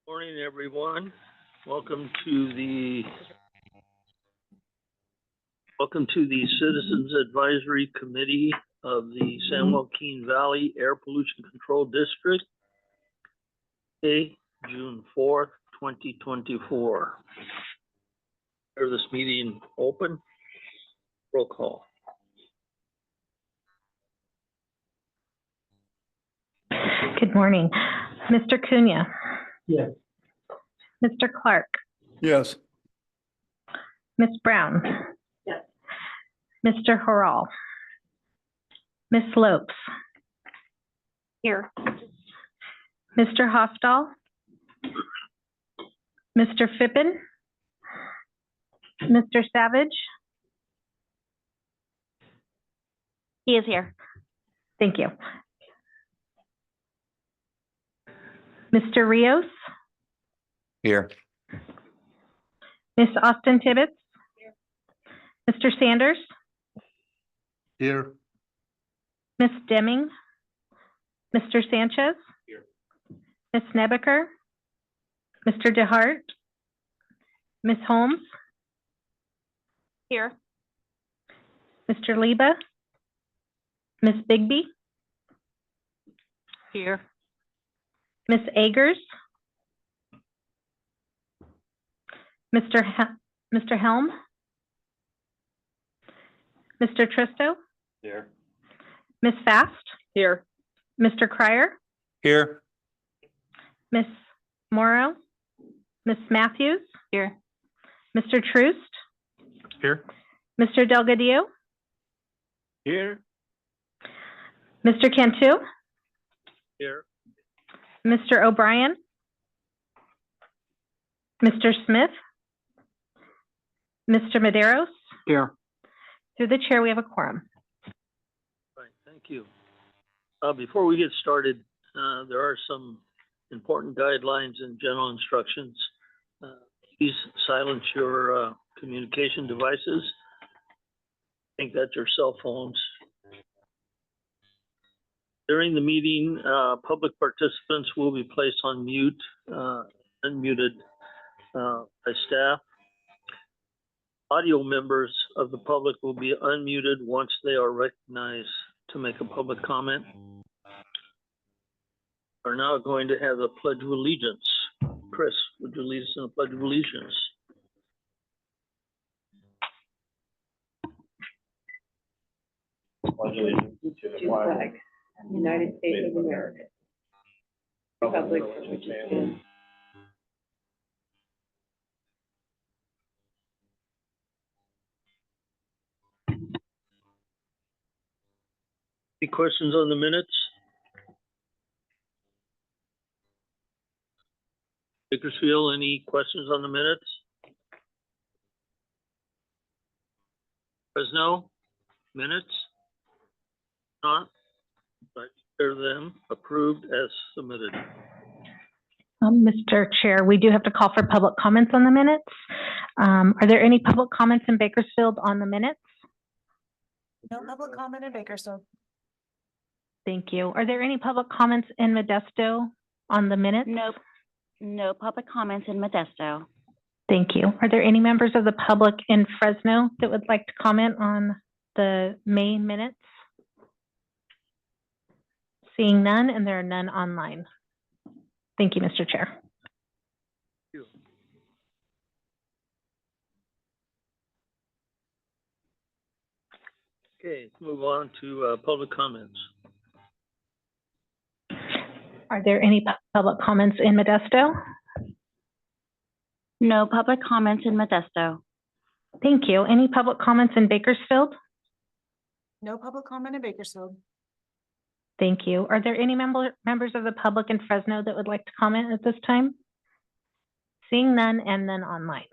Morning, everyone. Welcome to the Citizens Advisory Committee of the San Joaquin Valley Air Pollution Control District, June 4th, 2024. Declare this meeting open. Roll call. Good morning. Mr. Cunha. Yes. Mr. Clark. Yes. Ms. Brown. Yes. Mr. Harrell. Ms. Lopes. Here. Mr. Hofstall. Mr. Fippen. Mr. Savage. He is here. Thank you. Mr. Rios. Here. Ms. Austin Tibbetts. Mr. Sanders. Here. Ms. Deming. Mr. Sanchez. Here. Ms. Nebeker. Mr. DeHart. Ms. Holmes. Here. Mr. Liba. Ms. Bigby. Here. Ms. Agers. Mr. Helm. Mr. Tristo. Here. Ms. Fast. Here. Mr. Cryer. Here. Ms. Morrow. Ms. Matthews. Here. Mr. Troost. Here. Mr. Delgadillo. Here. Mr. Cantu. Here. Mr. O'Brien. Mr. Smith. Mr. Medeiros. Here. Through the chair, we have a quorum. Right, thank you. Before we get started, there are some important guidelines and general instructions. Please silence your communication devices. I think that's your cell phones. During the meeting, public participants will be placed on mute, unmuted by staff. Audio members of the public will be unmuted once they are recognized to make a public comment. We're now going to have the Pledge of Allegiance. Chris, would you lead us in the Pledge of Allegiance? Pledge allegiance to the flag of the United States of America, republic for which it stands. Any questions on the minutes? Bakersfield, any questions on the minutes? Fresno, minutes? Not, but declare them approved as submitted. Mr. Chair, we do have to call for public comments on the minutes. Are there any public comments in Bakersfield on the minutes? No public comment in Bakersfield. Thank you. Are there any public comments in Modesto on the minutes? Nope. No public comments in Modesto. Thank you. Are there any members of the public in Fresno that would like to comment on the May minutes? Seeing none, and there are none online. Thank you, Mr. Chair. Thank you. Okay, let's move on to public comments. Are there any public comments in Modesto? No public comments in Modesto. Thank you. Any public comments in Bakersfield? No public comment in Bakersfield. Thank you. Are there any members of the public in Fresno that would like to comment at this time? Seeing none, and then online.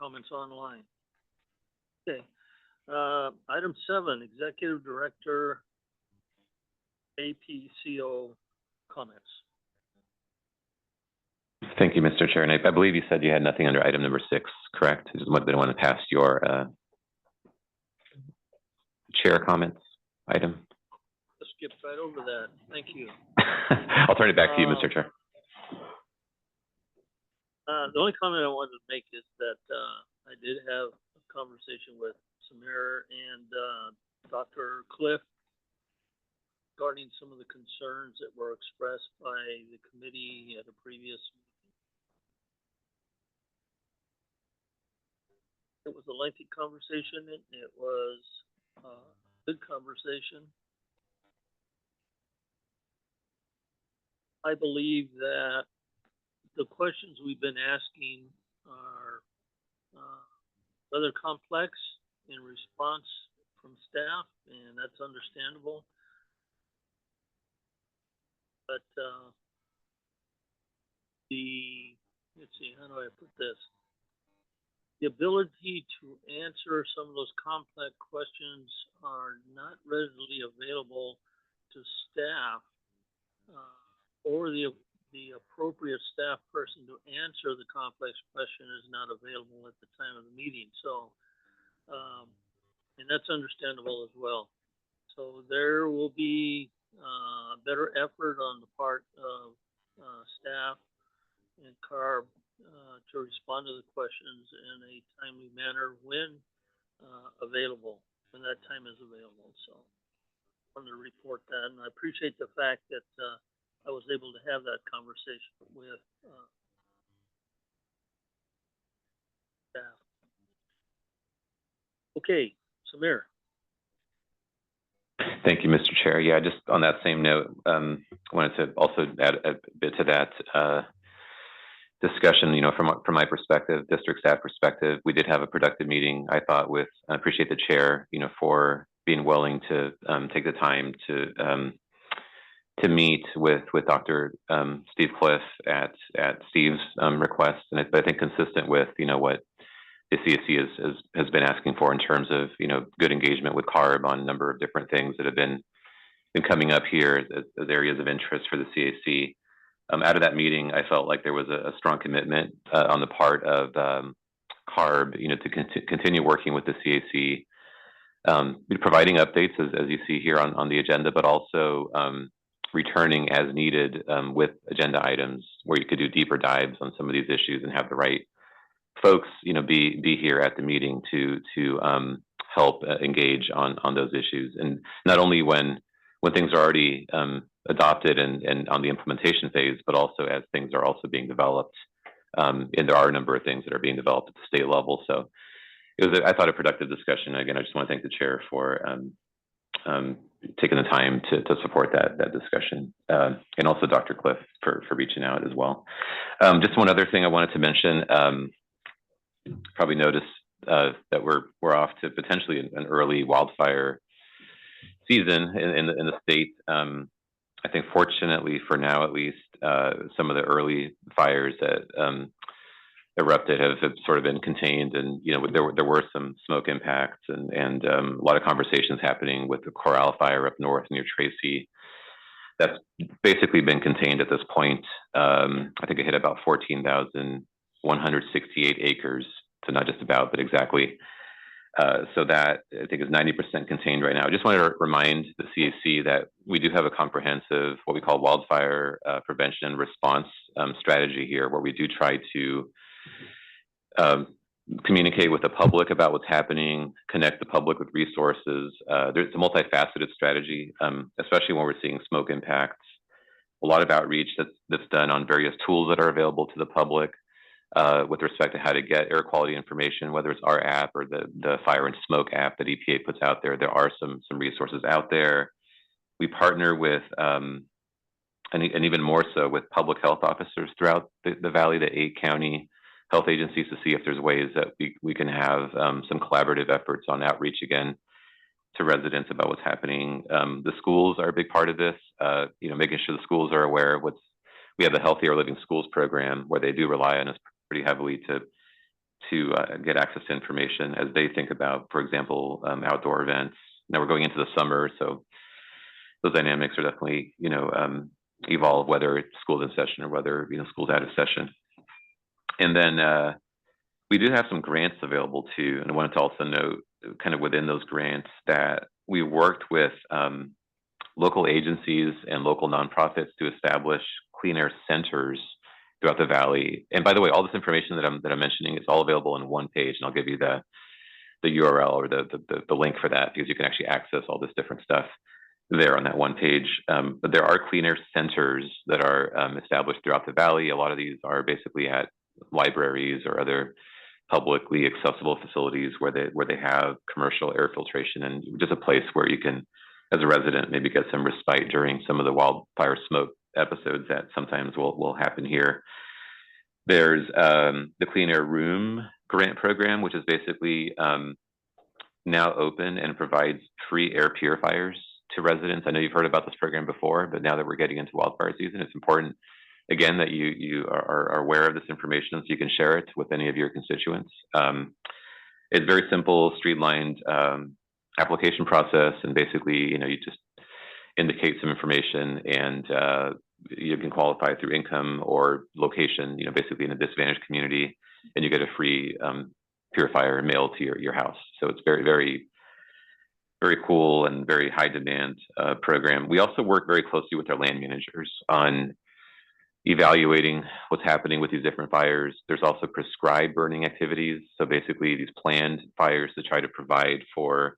Comments online. Okay. Item 7, Executive Director APCO comments. Thank you, Mr. Chair. And I believe you said you had nothing under item number 6, correct? I just didn't want to pass your chair comments item. Let's skip right over that. Thank you. I'll turn it back to you, Mr. Chair. The only comment I wanted to make is that, I did have a conversation with Samir and, Dr. Cliff regarding some of the concerns that were expressed by the committee at a previous meeting. It was a lengthy conversation. It was a good conversation. I believe that the questions we've been asking are rather complex in response from staff, and that's understandable. But let's see, how do I put this? The ability to answer some of those complex questions are not readily available to staff, or the appropriate staff person to answer the complex question is not available at the time of the meeting. So, and that's understandable as well. So there will be better effort on the part of staff and CARB to respond to the questions in a timely manner when available, when that time is available. So I wanted to report that, and I appreciate the fact that I was able to have that conversation with staff. Okay, Samir. Thank you, Mr. Chair. Yeah, just on that same note, wanted to also add a bit to that discussion. You know, from my perspective, district staff perspective, we did have a productive meeting, I thought, with, I appreciate the chair, you know, for being willing to take the time to meet with Dr. Steve Cliff at Steve's request, and I think consistent with, you know, what the CAC has been asking for in terms of, you know, good engagement with CARB on a number of different things that have been coming up here as areas of interest for the CAC. Out of that meeting, I felt like there was a strong commitment on the part of CARB, you know, to continue working with the CAC, providing updates as you see here on the agenda, but also returning as needed with agenda items where you could do deeper dives on some of these issues and have the right folks, you know, be here at the meeting to help engage on those issues, and not only when things are already adopted and on the implementation phase, but also as things are also being developed, and there are a number of things that are being developed at the state level. So it was, I thought, a productive discussion. Again, I just want to thank the chair for taking the time to support that discussion, and also Dr. Cliff for reaching out as well. Just one other thing I wanted to mention. Probably noticed that we're off to potentially an early wildfire season in the state. I think fortunately for now, at least, some of the early fires that erupted have sort of been contained, and you know, there were some smoke impacts and a lot of conversations happening with the Coral fire up north near Tracy. That's basically been contained at this point. I think it hit about 14,168 acres, so not just about, but exactly. So that I think is 90% contained right now. I just wanted to remind the CAC that we do have a comprehensive, what we call wildfire prevention and response strategy here, where we do try to communicate with the public about what's happening, connect the public with resources. There's a multifaceted strategy, especially when we're seeing smoke impacts. A lot of outreach that's done on various tools that are available to the public with respect to how to get air quality information, whether it's our app or the Fire and Smoke app that EPA puts out there. There are some resources out there. We partner with, and even more so with public health officers throughout the valley, the 8 county health agencies, to see if there's ways that we can have some collaborative efforts on outreach again to residents about what's happening. The schools are a big part of this, you know, making sure the schools are aware of we have the Healthier Living Schools program, where they do rely on us pretty heavily to get access to information as they think about, for example, outdoor events. Now we're going into the summer, so those dynamics are definitely, you know, evolve, whether it's schools in session or whether, you know, schools out of session. And then we do have some grants available too, and I wanted to also note, kind of within those grants, that we worked with local agencies and local nonprofits to establish clean air centers throughout the valley. And by the way, all this information that I'm mentioning is all available in one page, and I'll give you the URL or the link for that, because you can actually access all this different stuff there on that one page. But there are clean air centers that are established throughout the valley. A lot of these are basically at libraries or other publicly accessible facilities where they have commercial air filtration, and just a place where you can, as a resident, maybe get some respite during some of the wildfire smoke episodes that sometimes will happen here. There's the Clean Air Room grant program, which is basically now open and provides free air purifiers to residents. I know you've heard about this program before, but now that we're getting into wildfire season, it's important, again, that you are aware of this information so you can share it with any of your constituents. It's very simple, streamlined application process, and basically, you just indicate some information, and you can qualify through income or location, basically in a disadvantaged community, and you get a free purifier mailed to your house. So it's very, very, very cool and very high demand program. We also work very closely with our land managers on evaluating what's happening with these different fires. There's also prescribed burning activities. So basically these planned fires to try to provide for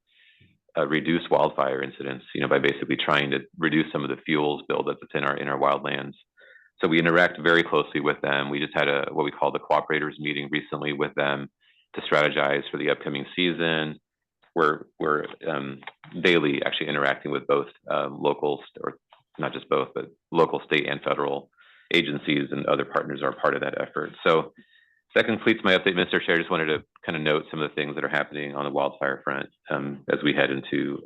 reduce wildfire incidents, by basically trying to reduce some of the fuels buildup that's in our wildlands. So we interact very closely with them. We just had what we call the cooperators meeting recently with them to strategize for the upcoming season. We're daily actually interacting with both local, or not just both, but local, state, and federal agencies, and other partners are part of that effort. So that completes my update, Mr. Chair. I just wanted to kind of note some of the things that are happening on the wildfire front as we head into,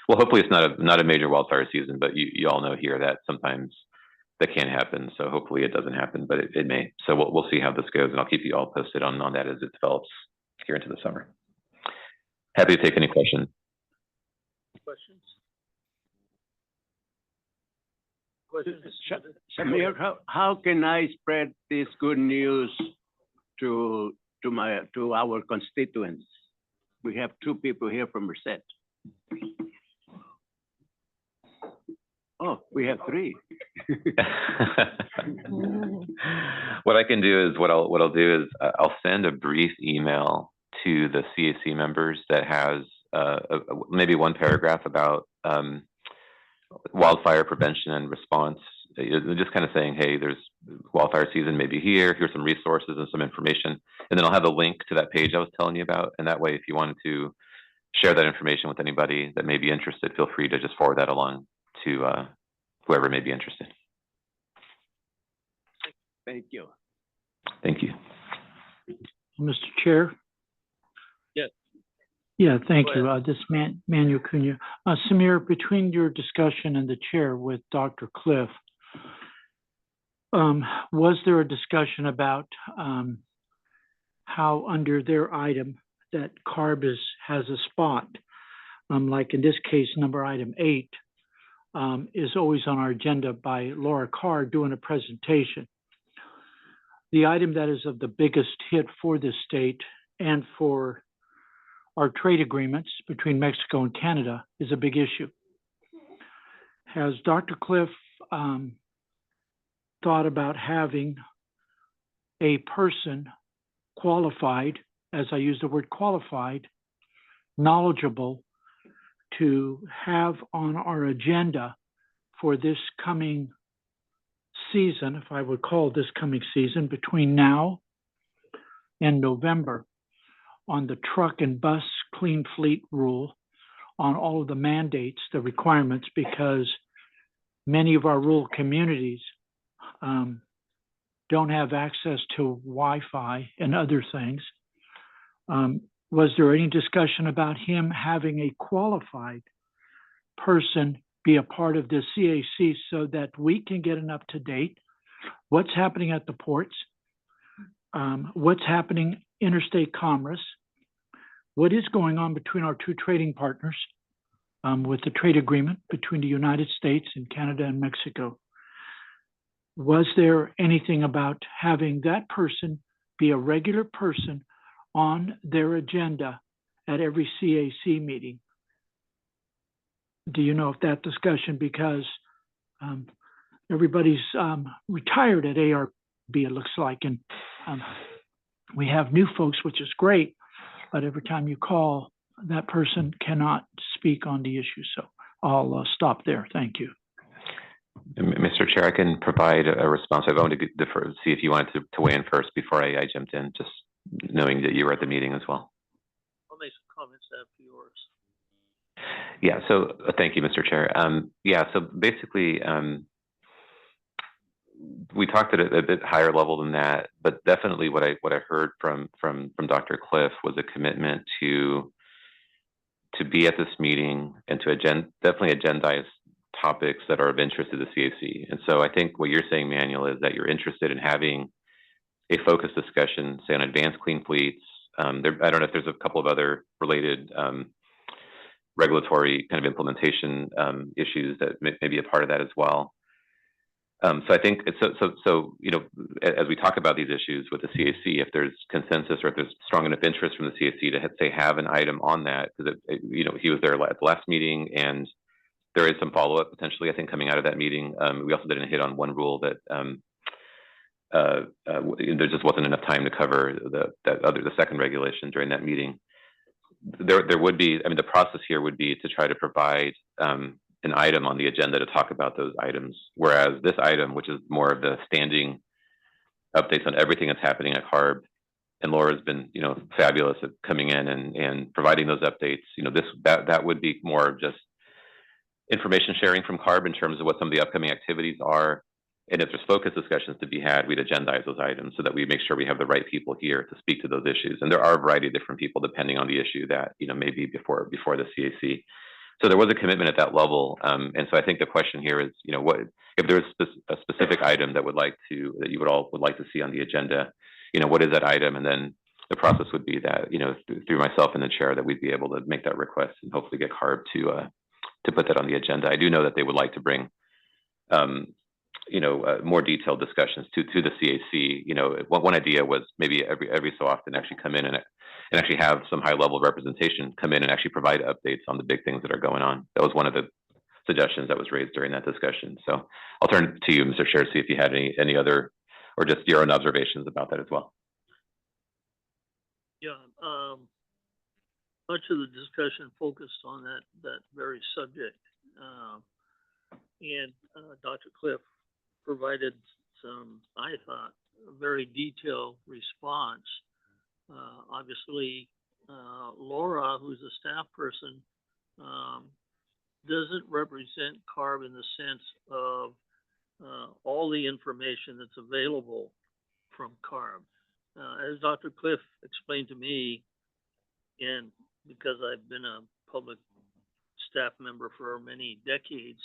well, hopefully it's not a major wildfire season, but you all know here that sometimes that can happen. So hopefully it doesn't happen, but it may. So we'll see how this goes, and I'll keep you all posted on that as it develops here into the summer. Happy to take any questions. Questions? Questions? Samir, how can I spread this good news to our constituents? We have 2 people here from Merced. Oh, we have 3. What I can do is I'll do is I'll send a brief email to the CAC members that has maybe one paragraph about wildfire prevention and response. Just kind of saying, hey, there's wildfire season maybe here. Here's some resources and some information, and then I'll have a link to that page I was telling you about. And that way, if you wanted to share that information with anybody that may be interested, feel free to just forward that along to whoever may be interested. Thank you. Thank you. Mr. Chair? Yes. Yeah, thank Go you. This is Manuel Cunha. Samir, between your discussion and the chair with Dr. Cliff, was there a discussion about how under their item that CARB has a spot, like in this case, number item 8, is always on our agenda by Laura Carr doing a presentation. The item that is of the biggest hit for this state and for our trade agreements between Mexico and Canada is a big issue. Has Dr. Cliff thought about having a person qualified, as I use the word qualified, knowledgeable, to have on our agenda for this coming season, if I would call this coming season, between now and November, on the truck and bus clean fleet rule, on all of the mandates, the requirements, because many of our rural communities don't have access to Wi-Fi and other things. Was there any discussion about him having a qualified person be a part of the CAC so that we can get an up-to-date what's happening at the ports, what's happening interstate commerce, what is going on between our 2 trading partners with the trade agreement between the United States and Canada and Mexico? Was there anything about having that person be a regular person on their agenda at every CAC meeting? do you know if that discussion, because everybody's retired at ARB, it looks like, and we have new folks, which is great, but every time you call, that person cannot speak on the issue. So I'll stop there. Thank you. Mr. Chair, I can provide a response. I wanted to defer, see if you wanted to weigh in first before I jumped in, just knowing that you were at the meeting as well. I'll make some comments after yours. Yeah, so thank you, Mr. Chair. Yeah, so basically, we talked at a bit higher level than that, but definitely what I heard from Dr. Cliff was a commitment to be at this meeting and to definitely agendize topics that are of interest to the CAC. And so I think what you're saying, Manuel, is that you're interested in having a focused discussion, say on advanced clean fleets. I don't know if there's a couple of other related regulatory kind of implementation issues that may be a part of that as well. So I think it's so you know, as we talk about these issues with the CAC, if there's consensus or if there's strong enough interest from the CAC to have an item on that, because you know, he was there at the last meeting, and there is some follow-up potentially, I think, coming out of that meeting. We also didn't hit on one rule that there just wasn't enough time to cover the second regulation during that meeting. There would be, I mean, the process here would be to try to provide an item on the agenda to talk about those items, whereas this item, which is more of the standing updates on everything that's happening at CARB, and Laura's been, you know, fabulous at coming in and providing those updates. You know, that would be more of just information sharing from CARB in terms of what some of the upcoming activities are. And if there's focused discussions to be had, we'd agendize those items so that we make sure we have the right people here to speak to those issues. And there are a variety of different people depending on the issue that, you know, maybe before the CAC. So there was a commitment at that level. And so I think the question here is, you know, what if there's a specific item that that you would like to see on the agenda, you know, what is that item? And then the process would be that, you know, through myself and the chair, that we'd be able to make that request and hopefully get CARB to put that on the agenda. I do know that they would like to bring, you know, more detailed discussions to the CAC. You know, one idea was maybe every so often actually come in and actually have some high level representation come in and actually provide updates on the big things that are going on. That was one of the suggestions that was raised during that discussion. So I'll turn to you, Mr. Chair, see if you had any other, or just your own observations about that as well. Yeah, much of the discussion focused on that very subject. And Dr. Cliff provided some, I thought, a very detailed response. Obviously, Laura, who's a staff person, doesn't represent CARB in the sense of all the information that's available from CARB. As Dr. Cliff explained to me, and because I've been a public staff member for many decades,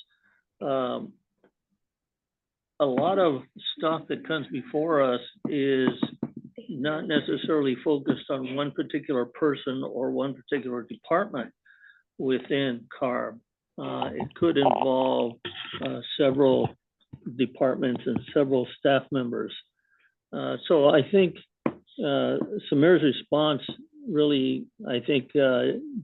a lot of stuff that comes before us is not necessarily focused on one particular person or one particular department within CARB. It could involve several departments and several staff members. So I think Samir's response really, I think,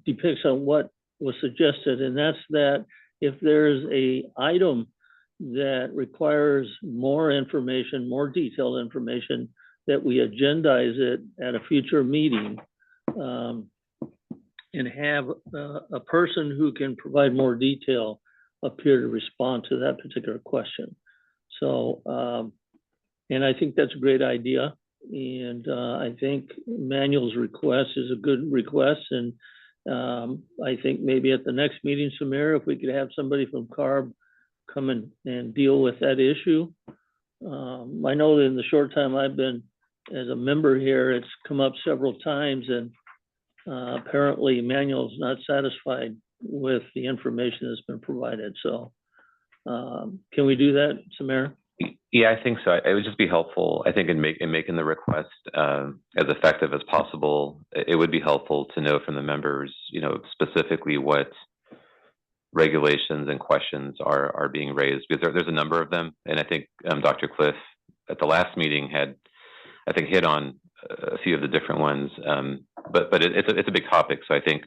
depicts on what was suggested, and that's that if there's a item that requires more information, more detailed information, that we agendize it at a future meeting and have a person who can provide more detail appear to respond to that particular question. So, and I think that's a great idea. And I think Manuel's request is a good request. And I think maybe at the next meeting, Samir, if we could have somebody from CARB come in and deal with that issue. I know that in the short time I've been as a member here, it's come up several times, and apparently Manuel's not satisfied with the information that's been provided. So can we do that, Samir? Yeah, I think so. It would just be helpful, I think, in making the request as effective as possible. It would be helpful to know from the members, you know, specifically what regulations and questions are being raised, because there's a number of them. And I think Dr. Cliff at the last meeting had, I think, hit on a few of the different ones. But it's a big topic. So I think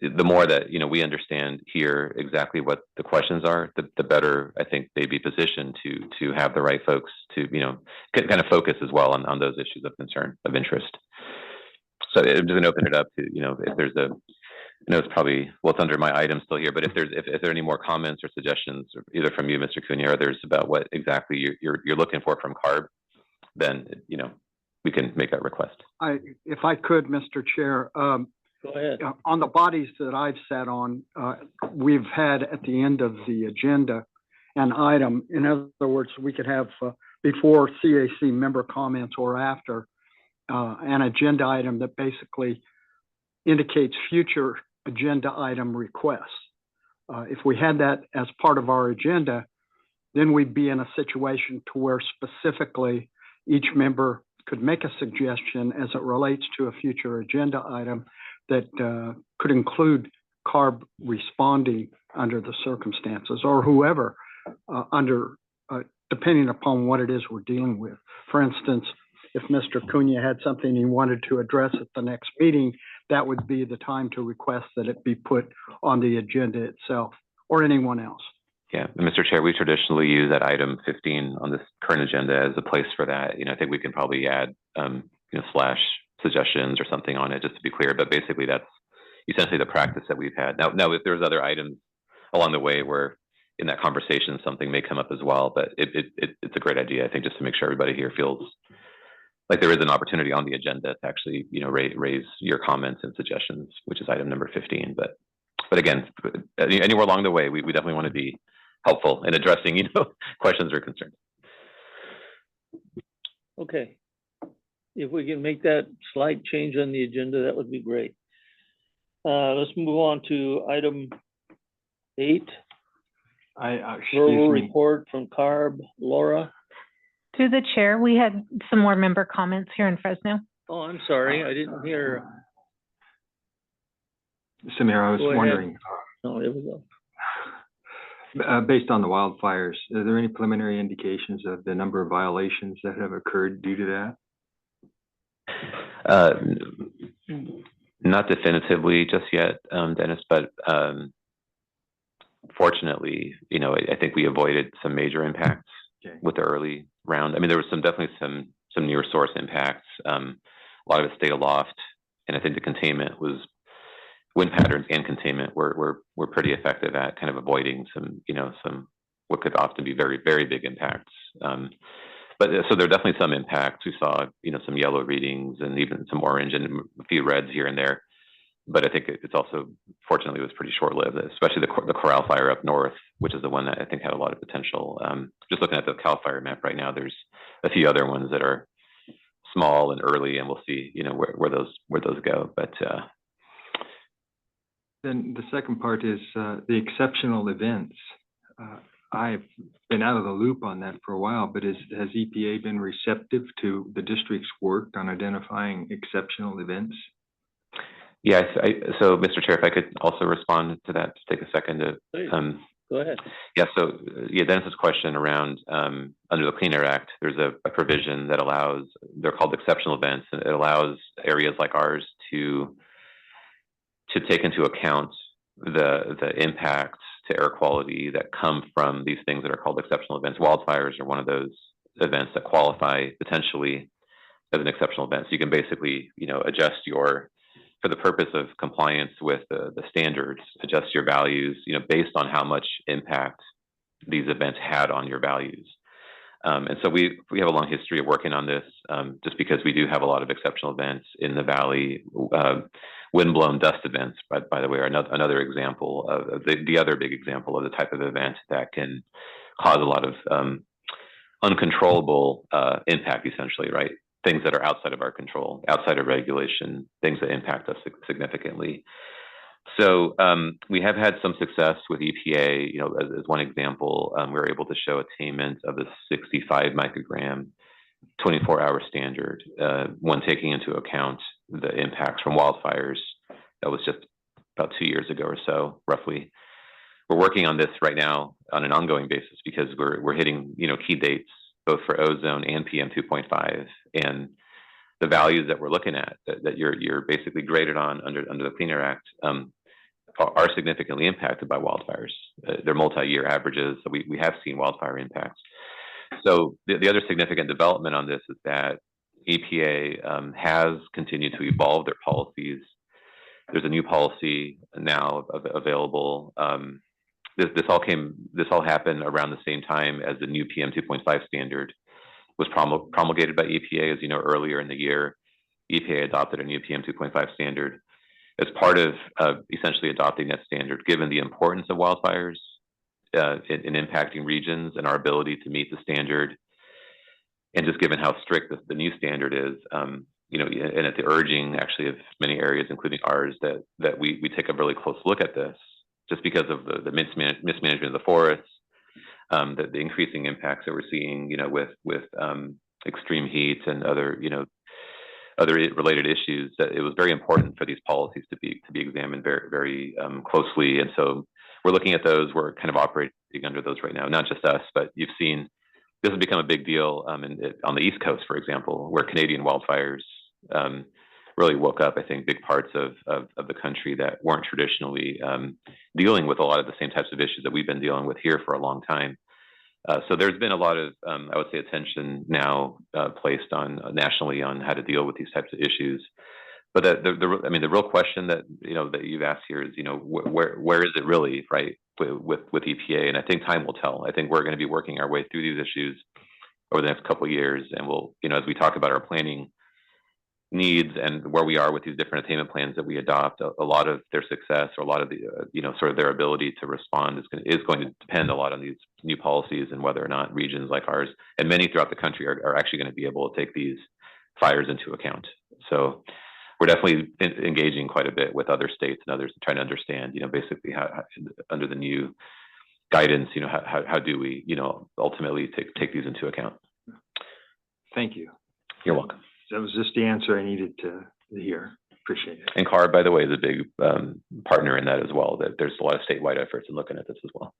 the more that, we understand here exactly what the questions are, the better I think they'd be positioned to have the right folks to, kind of focus as well on those issues of concern, of interest. So I'm just gonna open it up to, if there's I know it's probably, it's under my item still here, but if there are any more comments or suggestions, either from you, Mr. Cunha, or others about what exactly you're looking for from CARB, then, we can make that request. If I could, Mr. Chair, Go ahead. on the bodies that I've sat on, we've had at the end of the agenda an item. In other words, we could have before CAC member comments or after an agenda item that basically indicates future agenda item requests. If we had that as part of our agenda, then we'd be in a situation to where specifically each member could make a suggestion as it relates to a future agenda item that could include CARB responding under the circumstances, or whoever depending upon what it is we're dealing with. For instance, if Mr. Cunha had something he wanted to address at the next meeting, that would be the time to request that it be put on the agenda itself, or anyone else. Yeah, Mr. Chair, we traditionally use that item 15 on this current agenda as a place for that. I think we can probably add, slash suggestions or something on it, just to be clear. But basically, that's essentially the practice that we've had. Now, if there's other items along the way where in that conversation something may come up as well, but it's a great idea, I think, just to make sure everybody here feels like there is an opportunity on the agenda to actually, raise your comments and suggestions, which is item number 15. But again, anywhere along the way, we definitely want to be helpful in addressing, questions or concerns. Okay. If we can make that slight change on the agenda, that would be great. Let's move on to item 8. Global report from CARB. Laura? Through the chair, we had some more member comments here in Fresno. Oh, I'm sorry. I didn't hear. Samir, I was wondering, Oh, there we go. based on the wildfires, are there any preliminary indications of the number of violations that have occurred due to that? Not definitively just yet, Dennis, but fortunately, I think we avoided some major impacts with the early round. I mean, there was definitely some near source impacts. A lot of it stayed aloft, and I think the containment was, wind patterns and containment were pretty effective at kind of avoiding some what could often be very, very big impacts. But so there are definitely some impacts. We saw, some yellow readings and even some orange and a few reds here and there. But I think it's also, fortunately, it was pretty short-lived, especially the Corral fire up north, which is the one that I think had a lot of potential. Just looking at the CAL FIRE map right now, there's a few other ones that are small and early, and we'll see, where those go. But Then the second part is the exceptional events. I've been out of the loop on that for a while, but has EPA been receptive to the district's work on identifying exceptional events? yes, so Mr. Chair, if I could also respond to that, just take a second to. Please. Go ahead. Yeah, so Dennis's question around under the Clean Air Act, there's a provision that allows, they're called exceptional events, and it allows areas like ours to take into account the impacts to air quality that come from these things that are called exceptional events. Wildfires are one of those events that qualify potentially as an exceptional event. So you can basically, adjust for the purpose of compliance with the standards, adjust your values, based on how much impact these events had on your values. And so we have a long history of working on this, just because we do have a lot of exceptional events in the valley. Windblown dust events, by the way, are another example of the other big example of the type of event that can cause a lot of uncontrollable impact, essentially, right? Things that are outside of our control, outside of regulation, things that impact us significantly. So we have had some success with EPA. As one example, we were able to show attainment of the 65 microgram 24-hour standard, when taking into account the impacts from wildfires. That was just about 2 years ago or so, roughly. We're working on this right now on an ongoing basis because we're hitting key dates both for ozone and PM 2.5, and the values that we're looking at that you're basically graded on under the Clean Air Act. are significantly impacted by wildfires. They're multi-year averages, so we have seen wildfire impacts. So the other significant development on this is that EPA has continued to evolve their policies. There's a new policy now available. This all happened around the same time as the new PM 2.5 standard was promulgated by EPA. As you know, earlier in the year, EPA adopted a new PM 2.5 standard. As part of essentially adopting that standard, given the importance of wildfires in impacting regions and our ability to meet the standard, and just given how strict the new standard is, you know, and at the urging actually of many areas, including ours, that we take a really close look at this, just because of the mismanagement of the forests, the increasing impacts that we're seeing, you know, with extreme heat and other, you know, other related issues, that it was very important for these policies to be examined very closely. And so we're looking at those. We're kind of operating under those right now, not just us, but you've seen this has become a big deal on the East Coast, for example, where Canadian wildfires really woke up, I think, big parts of the country that weren't traditionally dealing with a lot of the same types of issues that we've been dealing with here for a long time. So there's been a lot of, I would say, attention now placed on nationally on how to deal with these types of issues. But I mean, the real question that that you've asked here is, where is it really, right, with EPA? And I think time will tell. I think we're going to be working our way through these issues over the next couple of years, and we'll, as we talk about our planning needs and where we are with these different attainment plans that we adopt, a lot of their success, or a lot of the sort of their ability to respond is going to depend a lot on these new policies, and whether or not regions like ours and many throughout the country are actually going to be able to take these fires into account. So we're definitely engaging quite a bit with other states and others, trying to understand, basically how under the new guidance, how do we, ultimately take these into account. Thank you. You're welcome. That was just the answer I needed to hear. Appreciate it. And CAR, by the way, is a big partner in that as well. That there's a lot of statewide efforts in looking at this as well.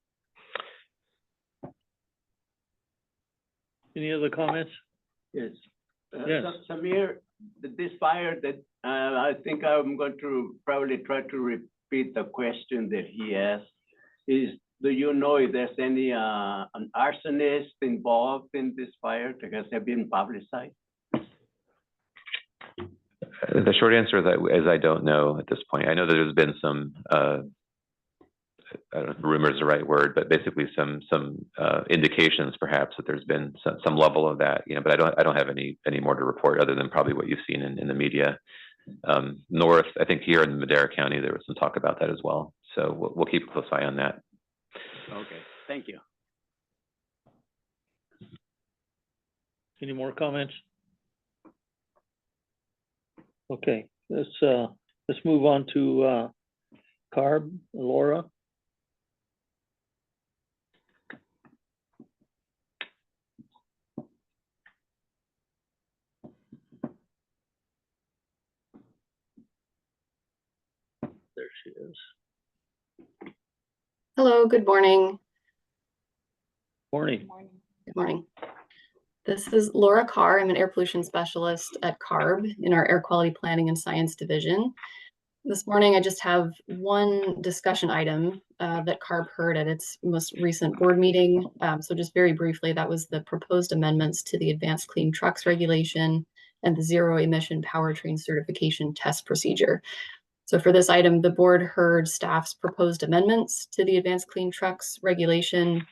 Any other comments? Yes. Yes. Samir, this fire that I think I'm going to probably try to repeat the question that he asked is, do you know if there's any an arsonist involved in this fire that has been publicized? The short answer is I don't know at this point. I know that there's been some, I don't know if rumor is the right word, but basically some indications perhaps that there's been some level of that, but I don't have any more to report other than probably what you've seen in the media. North, I think here in Madera County, there was some talk about that as well. So we'll keep a close eye on that. Okay, thank you. Any more comments? Okay, let's move on to CARB, Laura. There she is. Hello, good morning. Morning. Good morning. This is Laura Carr. I'm an air pollution specialist at CARB in our Air Quality Planning and Science Division. This morning, I just have one discussion item that CARB heard at its most recent board meeting. So just very briefly, that was the proposed amendments to the Advanced Clean Trucks Regulation and the Zero Emission Powertrain Certification Test Procedure. So for this item, the board heard staff's proposed amendments to the Advanced Clean Trucks Regulation,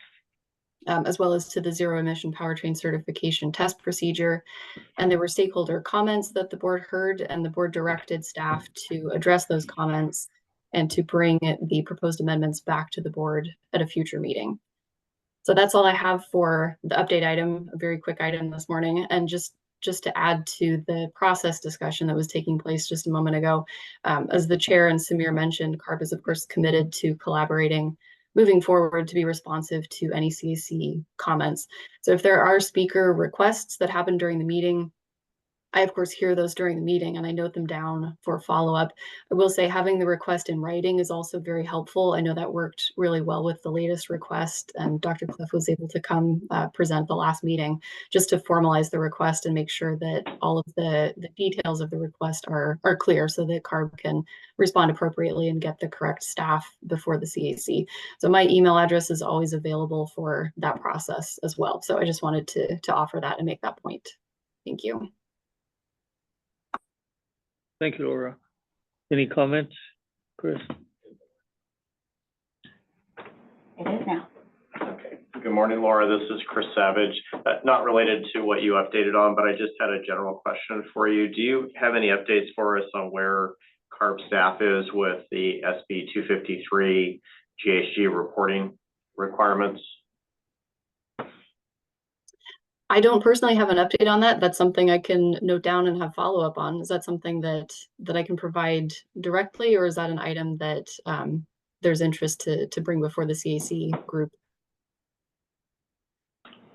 as well as to the Zero Emission Powertrain Certification Test Procedure. And there were stakeholder comments that the board heard, and the board directed staff to address those comments and to bring the proposed amendments back to the board at a future meeting. So that's all I have for the update item, a very quick item this morning. And just to add to the process discussion that was taking place just a moment ago, as the chair and Samir mentioned, CARB is of course committed to collaborating moving forward to be responsive to any CAC comments. So if there are speaker requests that happen during the meeting, I of course hear those during the meeting and I note them down for follow-up. I will say having the request in writing is also very helpful. I know that worked really well with the latest request, and Dr. Cliff was able to come present the last meeting just to formalize the request and make sure that all of the details of the request are clear so that CARB can respond appropriately and get the correct staff before the CAC. So my email address is always available for that process as well. So I just wanted to offer that and make that point. Thank you. Thank you, Laura. Any comments, Chris? It is now. Okay. Good morning, Laura. This is Chris Savage. Not related to what you updated on, but I just had a general question for you. Do you have any updates for us on where CARB staff is with the SB 253 GHG reporting requirements? I don't personally have an update on that. That's something I can note down and have follow-up on. Is that something that I can provide directly, or is that an item that there's interest to bring before the CAC group?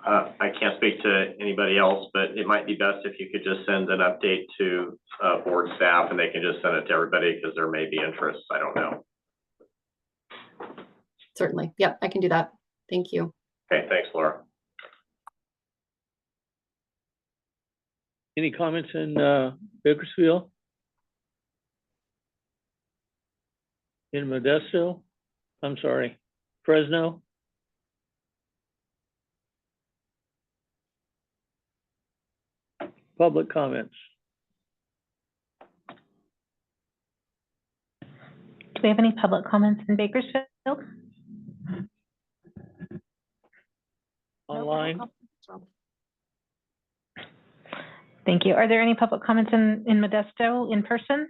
I can't speak to anybody else, but it might be best if you could just send an update to board staff and they can just send it to everybody because there may be interest. I don't know. Certainly. Yep, I can do that. Thank you. Okay, thanks, Laura. Any comments in Bakersfield? In Modesto? I'm sorry, Fresno? Public comments? Do we have any public comments in Bakersfield? Online? Thank you. Are there any public comments in Modesto in person?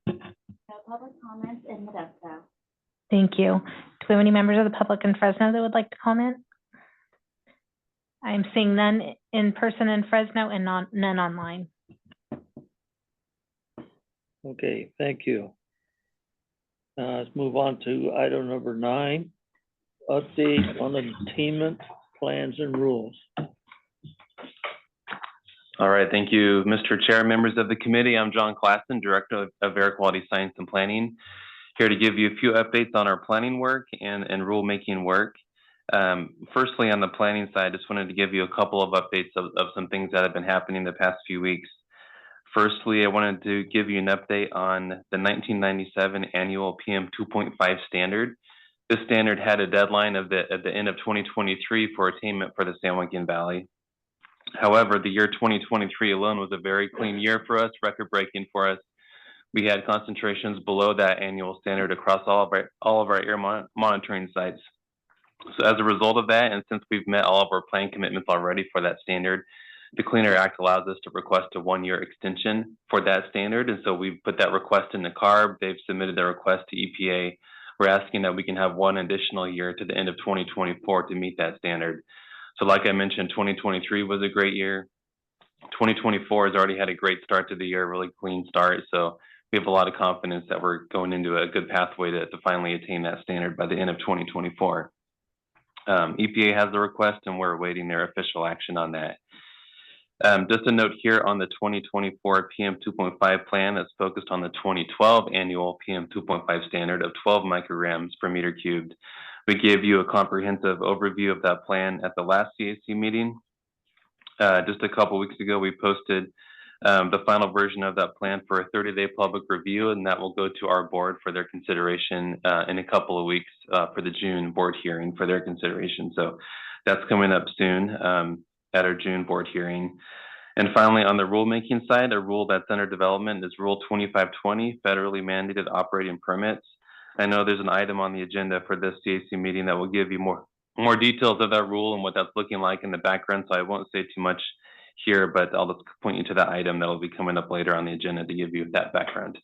No public comments in Modesto. Thank you. Do we have any members of the public in Fresno that would like to comment? I'm seeing none in person in Fresno and none online. Okay, thank you. Let's move on to item number 9, update on attainment plans and rules. All right, thank you, Mr. Chair, members of the committee. I'm John Klassen, Director of Air Quality Science and Planning, here to give you a few updates on our planning work and rulemaking work. Firstly, on the planning side, just wanted to give you a couple of updates of some things that have been happening the past few weeks. Firstly, I wanted to give you an update on the 1997 annual PM 2.5 standard. This standard had a deadline at the end of 2023 for attainment for the San Joaquin Valley. However, the year 2023 alone was a very clean year for us, record-breaking for us. We had concentrations below that annual standard across all of our air monitoring sites. So as a result of that, and since we've met all of our plan commitments already for that standard, the Clean Air Act allows us to request a 1-year extension for that standard. And so we've put that request in the CARB. They've submitted their request to EPA. We're asking that we can have 1 additional year to the end of 2024 to meet that standard. So like I mentioned, 2023 was a great year. 2024 has already had a great start to the year, really clean start. So we have a lot of confidence that we're going into a good pathway to finally attain that standard by the end of 2024. EPA has the request and we're awaiting their official action on that. Just a note here on the 2024 PM 2.5 plan that's focused on the 2012 annual PM 2.5 standard of 12 micrograms per meter cubed. We gave you a comprehensive overview of that plan at the last CAC meeting. Just a couple weeks ago, we posted the final version of that plan for a 30-day public review, and that will go to our board for their consideration in a couple of weeks for the June board hearing for their consideration. So that's coming up soon at our June board hearing. And finally, on the rulemaking side, a rule that's under development is Rule 2520, federally mandated operating permits. I know there's an item on the agenda for this CAC meeting that will give you more details of that rule and what that's looking like in the background, so I won't say too much here, but I'll just point you to that item that'll be coming up later on the agenda to give you that background.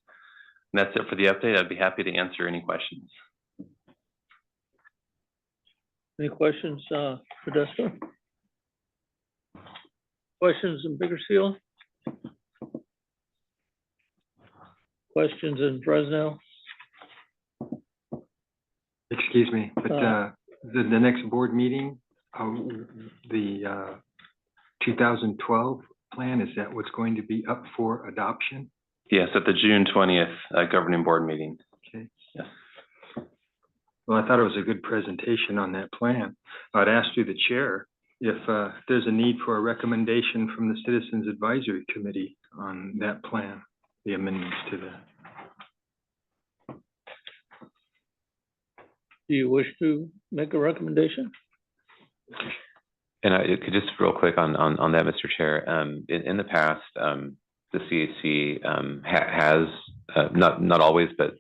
And that's it for the update. I'd be happy to answer any questions. Any questions, Modesto? Questions in Bakersfield? Questions in Fresno? Excuse me, but the next board meeting, the 2012 plan? Is that what's going to be up for adoption? Yes, at the June 20th governing board meeting. Okay. Yes. Well, I thought it was a good presentation on that plan. I'd ask you, the chair, if there's a need for a recommendation from the Citizens Advisory Committee on that plan, the amendments to that. Do you wish to make a recommendation? And I could just real quick on that, Mr. Chair. In the past, the CAC has not always, but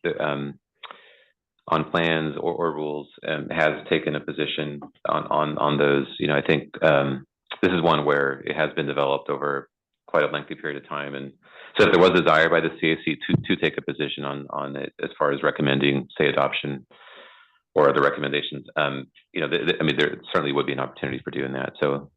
on plans or rules has taken a position on those. You know, I think this is one where it has been developed over quite a lengthy period of time, and so if there was a desire by the CAC to take a position on it as far as recommending, say, adoption or other recommendations, you know, I mean, there certainly would be an opportunity for doing that. So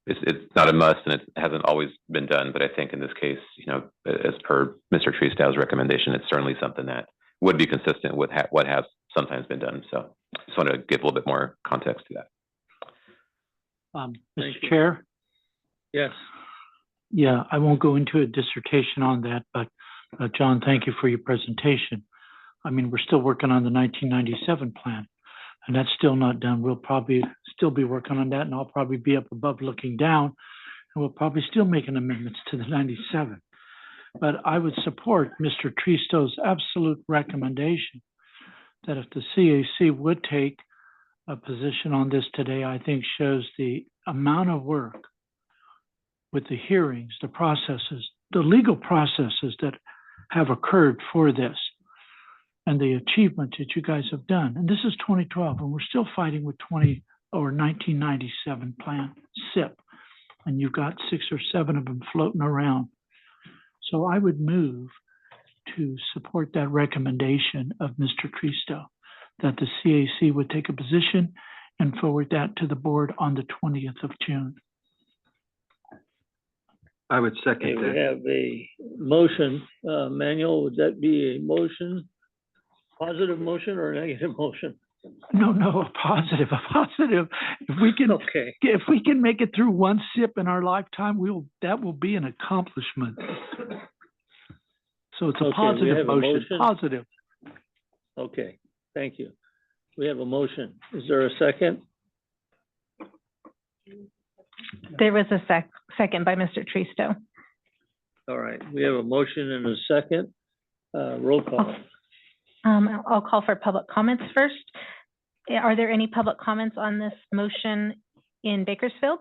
it's not a must, and it hasn't always been done. But I think in this case, you know, as per Mr. Treestow's recommendation, it's certainly something that would be consistent with what has sometimes been done. So just want to give a little bit more context to that. Mr. Chair? Yes. Yeah, I won't go into a dissertation on that, but John, thank you for your presentation. I mean, we're still working on the 1997 plan, and that's still not done. We'll probably still be working on that, and I'll probably be up above looking down, and we'll probably still making amendments to the 97. But I would support Mr. Treestow's absolute recommendation that if the CAC would take a position on this today, I think shows the amount of work with the hearings, the processes, the legal processes that have occurred for this, and the achievement that you guys have done. And this is 2012, and we're still fighting with 1997 plan, SIP, and you've got 6 or 7 of them floating around. So I would move to support that recommendation of Mr. Treestow, that the CAC would take a position and forward that to the board on the 20th of June. I would Okay, second we that. have a motion. Manuel, would that be a motion? Positive motion or a negative motion? No, a positive. If we can, Okay. if we can make it through one SIP in our lifetime, that will be an accomplishment. So it's a Okay, we positive have a motion, motion. positive. Okay, thank you. We have a motion. Is there a second? There was a second by Mr. Treestow. All right, we have a motion and a second. Roll call. I'll call for public comments first. Are there any public comments on this motion in Bakersfield?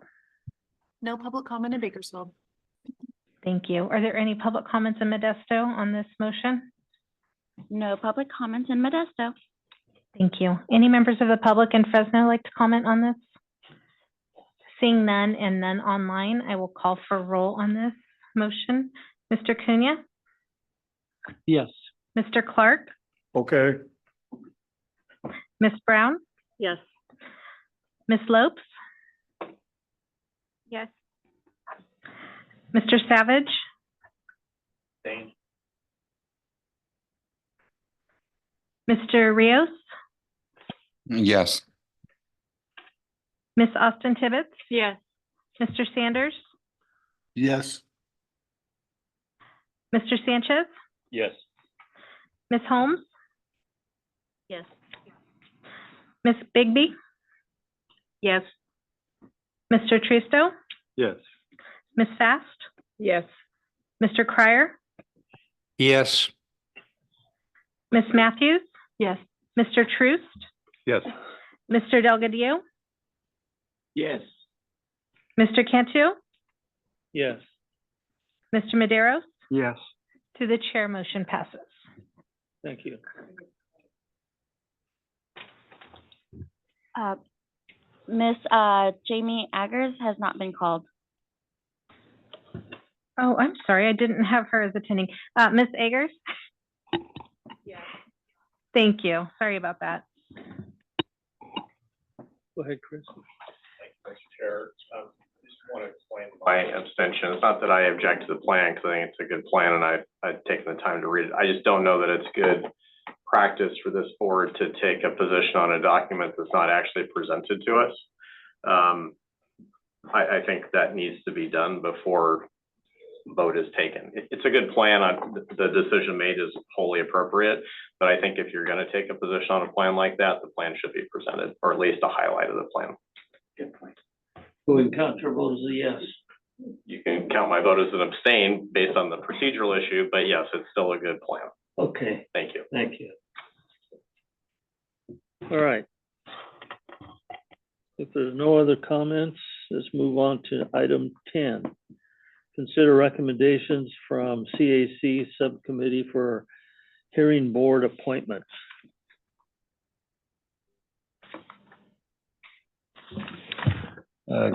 No public comment in Bakersfield. Thank you. Are there any public comments in Modesto on this motion? No public comments in Modesto. Thank you. Any members of the public in Fresno like to comment on this? Seeing none and none online, I will call for roll on this motion. Mr. Cunha? Yes. Mr. Clark? Okay. Ms. Brown? Yes. Ms. Lopes? Yes. Mr. Savage? Mr. Rios? Yes. Ms. Austin Tibbetts? Yes. Mr. Sanders? Yes. Mr. Sanchez? Yes. Ms. Holmes? Yes. Ms. Bigby? Yes. Mr. Treestow? Yes. Ms. Fast? Yes. Mr. Cryer? Yes. Ms. Matthews? Yes. Mr. Troost? Yes. Mr. Delgadillo? Yes. Mr. Cantu? Yes. Mr. Maderos? Yes. To the chair, motion passes. Thank you. Miss Jamie Aggers has not been called. Oh, I'm sorry, I didn't have her as attending. Ms. Eggers? Yes. Thank you. Sorry about that. Go ahead, Chris. Mr. Chair, I just want to explain my abstention. It's not that I object to the plan, because I think it's a good plan and I've taken the time to read it. I just don't know that it's good practice for this board to take a position on a document that's not actually presented to us. I think that needs to be done before vote is taken. It's a good plan. The decision made is wholly appropriate, but I think if you're going to take a position on a plan like that, the plan should be presented, or at least a highlight of the plan. Good point. We can count your vote as a yes. You can count my vote as an abstain based on the procedural issue, but yes, it's still a good plan. Okay, Thank you. thank you. All right. If there's no other comments, let's move on to item 10. Consider recommendations from CAC Subcommittee for Hearing Board appointments.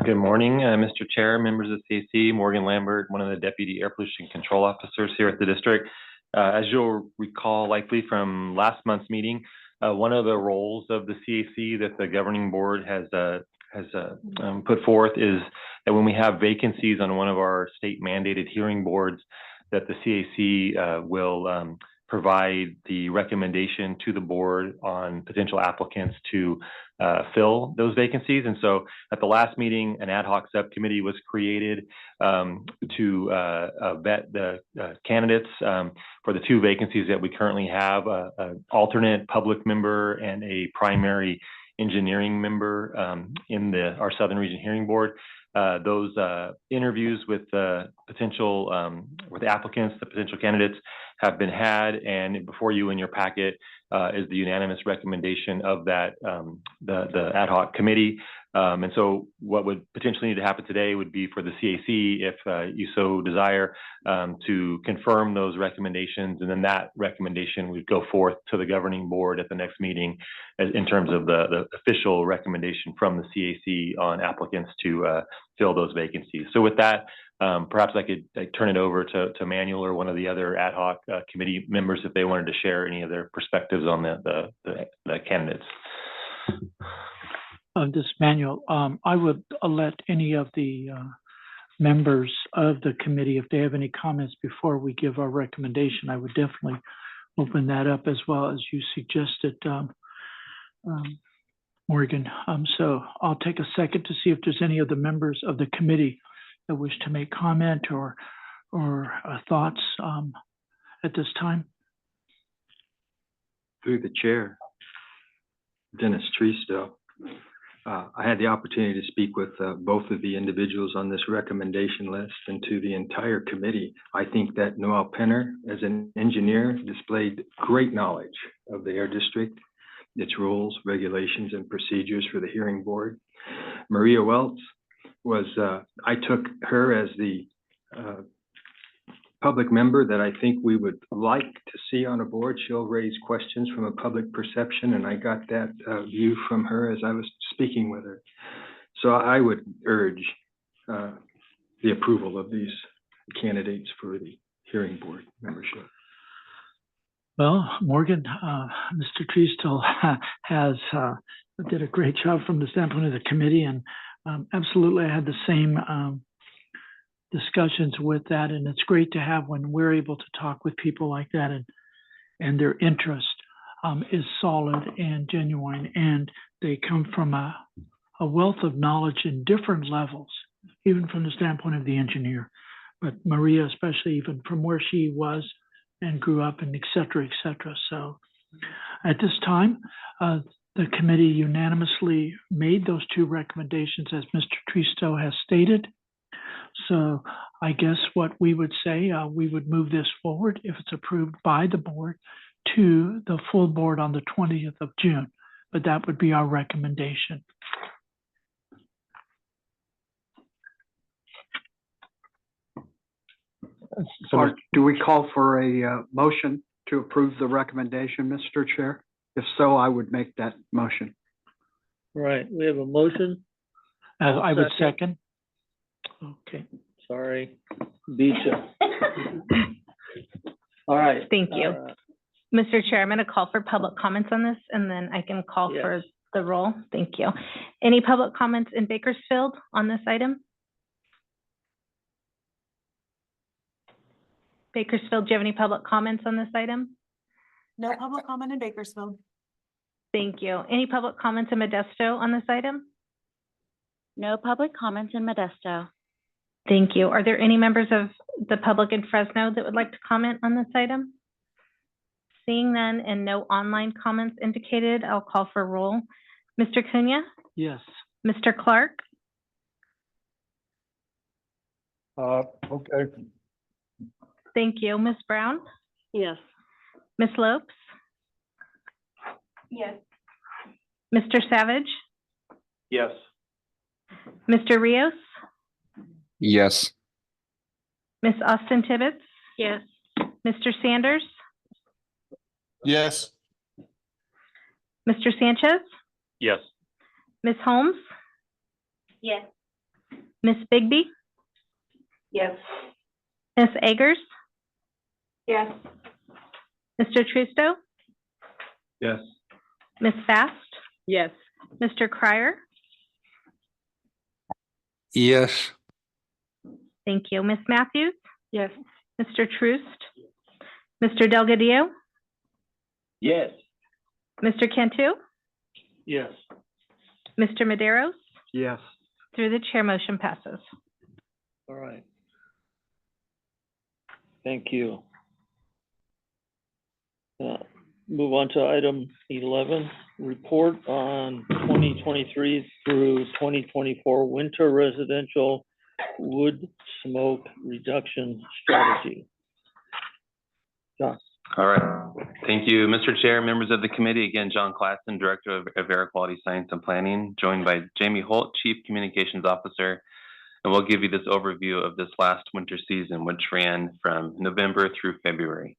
Good morning, Mr. Chair, members of CAC, Morgan Lambert, one of the Deputy Air Pollution Control Officers here at the district. As you'll recall likely from last month's meeting, one of the roles of the CAC that the governing board has put forth is that when we have vacancies on one of our state mandated hearing boards, that the CAC will provide the recommendation to the board on potential applicants to fill those vacancies. And so at the last meeting, an ad hoc subcommittee was created to vet the candidates for the two vacancies that we currently have, an alternate public member and a primary engineering member in our Southern Region Hearing Board. Those interviews with potential with applicants, the potential candidates, have been had, and before you in your packet is the unanimous recommendation of that the ad hoc committee. And so what would potentially need to happen today would be for the CAC, if you so desire, to confirm those recommendations, and then that recommendation would go forth to the governing board at the next meeting in terms of the official recommendation from the CAC on applicants to fill those vacancies. So with that, perhaps I could turn it over to Manuel or one of the other ad hoc committee members if they wanted to share any of their perspectives on the candidates. This Manuel, I would let any of the members of the committee, if they have any comments before we give our recommendation, I would definitely open that up as well as you suggested, Morgan. So I'll take a second to see if there's any of the members of the committee that wish to make comment or thoughts at this time. Through the chair, Dennis Treestow. I had the opportunity to speak with both of the individuals on this recommendation list, and to the entire committee. I think that Noel Penner, as an engineer, displayed great knowledge of the Air District, its rules, regulations, and procedures for the hearing board. Maria Welts was, I took her as the public member that I think we would like to see on a board. She'll raise questions from a public perception, and I got that view from her as I was speaking with her. So I would urge the approval of these candidates for the hearing board membership. Well, Morgan, Mr. Treestill did a great job from the standpoint of the committee, and absolutely I had the same discussions with that, and it's great to have when we're able to talk with people like that, and their interest is solid and genuine, and they come from a wealth of knowledge in different levels, even from the standpoint of the engineer, but Maria especially, even from where she was and grew up, and et cetera, et cetera. So at this time, the committee unanimously made those two recommendations as Mr. Treestow has stated. So I guess what we would say, we would move this forward if it's approved by the board to the full board on the 20th of June, but that would be our recommendation. So do we call for a motion to approve the recommendation, Mr. Chair? If so, I would make that motion. Right, we have a motion. I would second. Okay, sorry, beat you. All right. Thank you. Mr. Chair, I'm going to call for public comments on this, and then I can call Yes. for the roll. Thank you. Any public comments in Bakersfield on this item? Bakersfield, do you have any public comments on this item? No public comment in Bakersfield. Thank you. Any public comments in Modesto on this item? No public comments in Modesto. Thank you. Are there any members of the public in Fresno that would like to comment on this item? Seeing none and no online comments indicated, I'll call for roll. Mr. Cunha? Yes. Mr. Clark? Okay. Thank you. Ms. Brown? Yes. Ms. Lopes? Yes. Mr. Savage? Yes. Mr. Rios? Yes. Ms. Austin Tibbetts? Yes. Mr. Sanders? Yes. Mr. Sanchez? Yes. Ms. Holmes? Yes. Ms. Bigby? Yes. Ms. Agers? Yes. Mr. Trusto? Yes. Ms. Fast? Yes. Mr. Crier? Yes. Thank you. Ms. Matthews? Yes. Mr. Troost? Mr. Delgadillo? Yes. Mr. Cantu? Yes. Mr. Maderos? Yes. Through the chair, motion passes. All right. Thank you. Move on to item 11, report on 2023 through 2024 winter residential wood smoke reduction strategy. John. All right. Thank you, Mr. Chair, members of the committee. Again, John Klassen, Director of Air Quality Science and Planning, joined by Jamie Holt, Chief Communications Officer. And we'll give you this overview of this last winter season, which ran from November through February.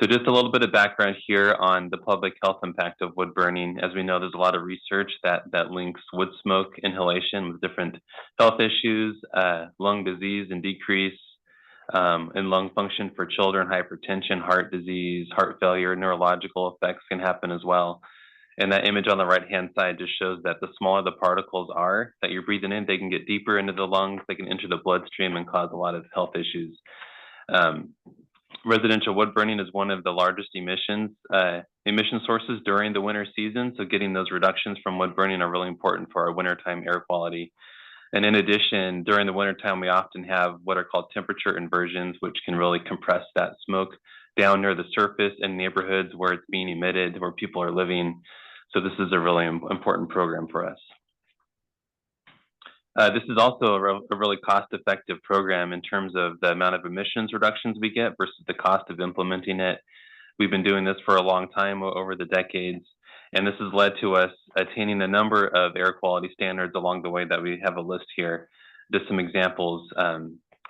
So just a little bit of background here on the public health impact of wood burning. As we know, there's a lot of research that links wood smoke inhalation with different health issues, lung disease and decrease in lung function for children, hypertension, heart disease, heart failure, neurological effects can happen as well. And that image on the right-hand side just shows that the smaller the particles are that you're breathing in, they can get deeper into the lungs, they can enter the bloodstream and cause a lot of health issues. Residential wood burning is one of the largest emission sources during the winter season. So getting those reductions from wood burning are really important for our wintertime air quality. And in addition, during the wintertime, we often have what are called temperature inversions, which can really compress that smoke down near the surface in neighborhoods where it's being emitted, where people are living. So this is a really important program for us. This is also a really cost-effective program in terms of the amount of emissions reductions we get versus the cost of implementing it. We've been doing this for a long time, over the decades, and this has led to us attaining a number of air quality standards along the way that we have a list here. Just some examples.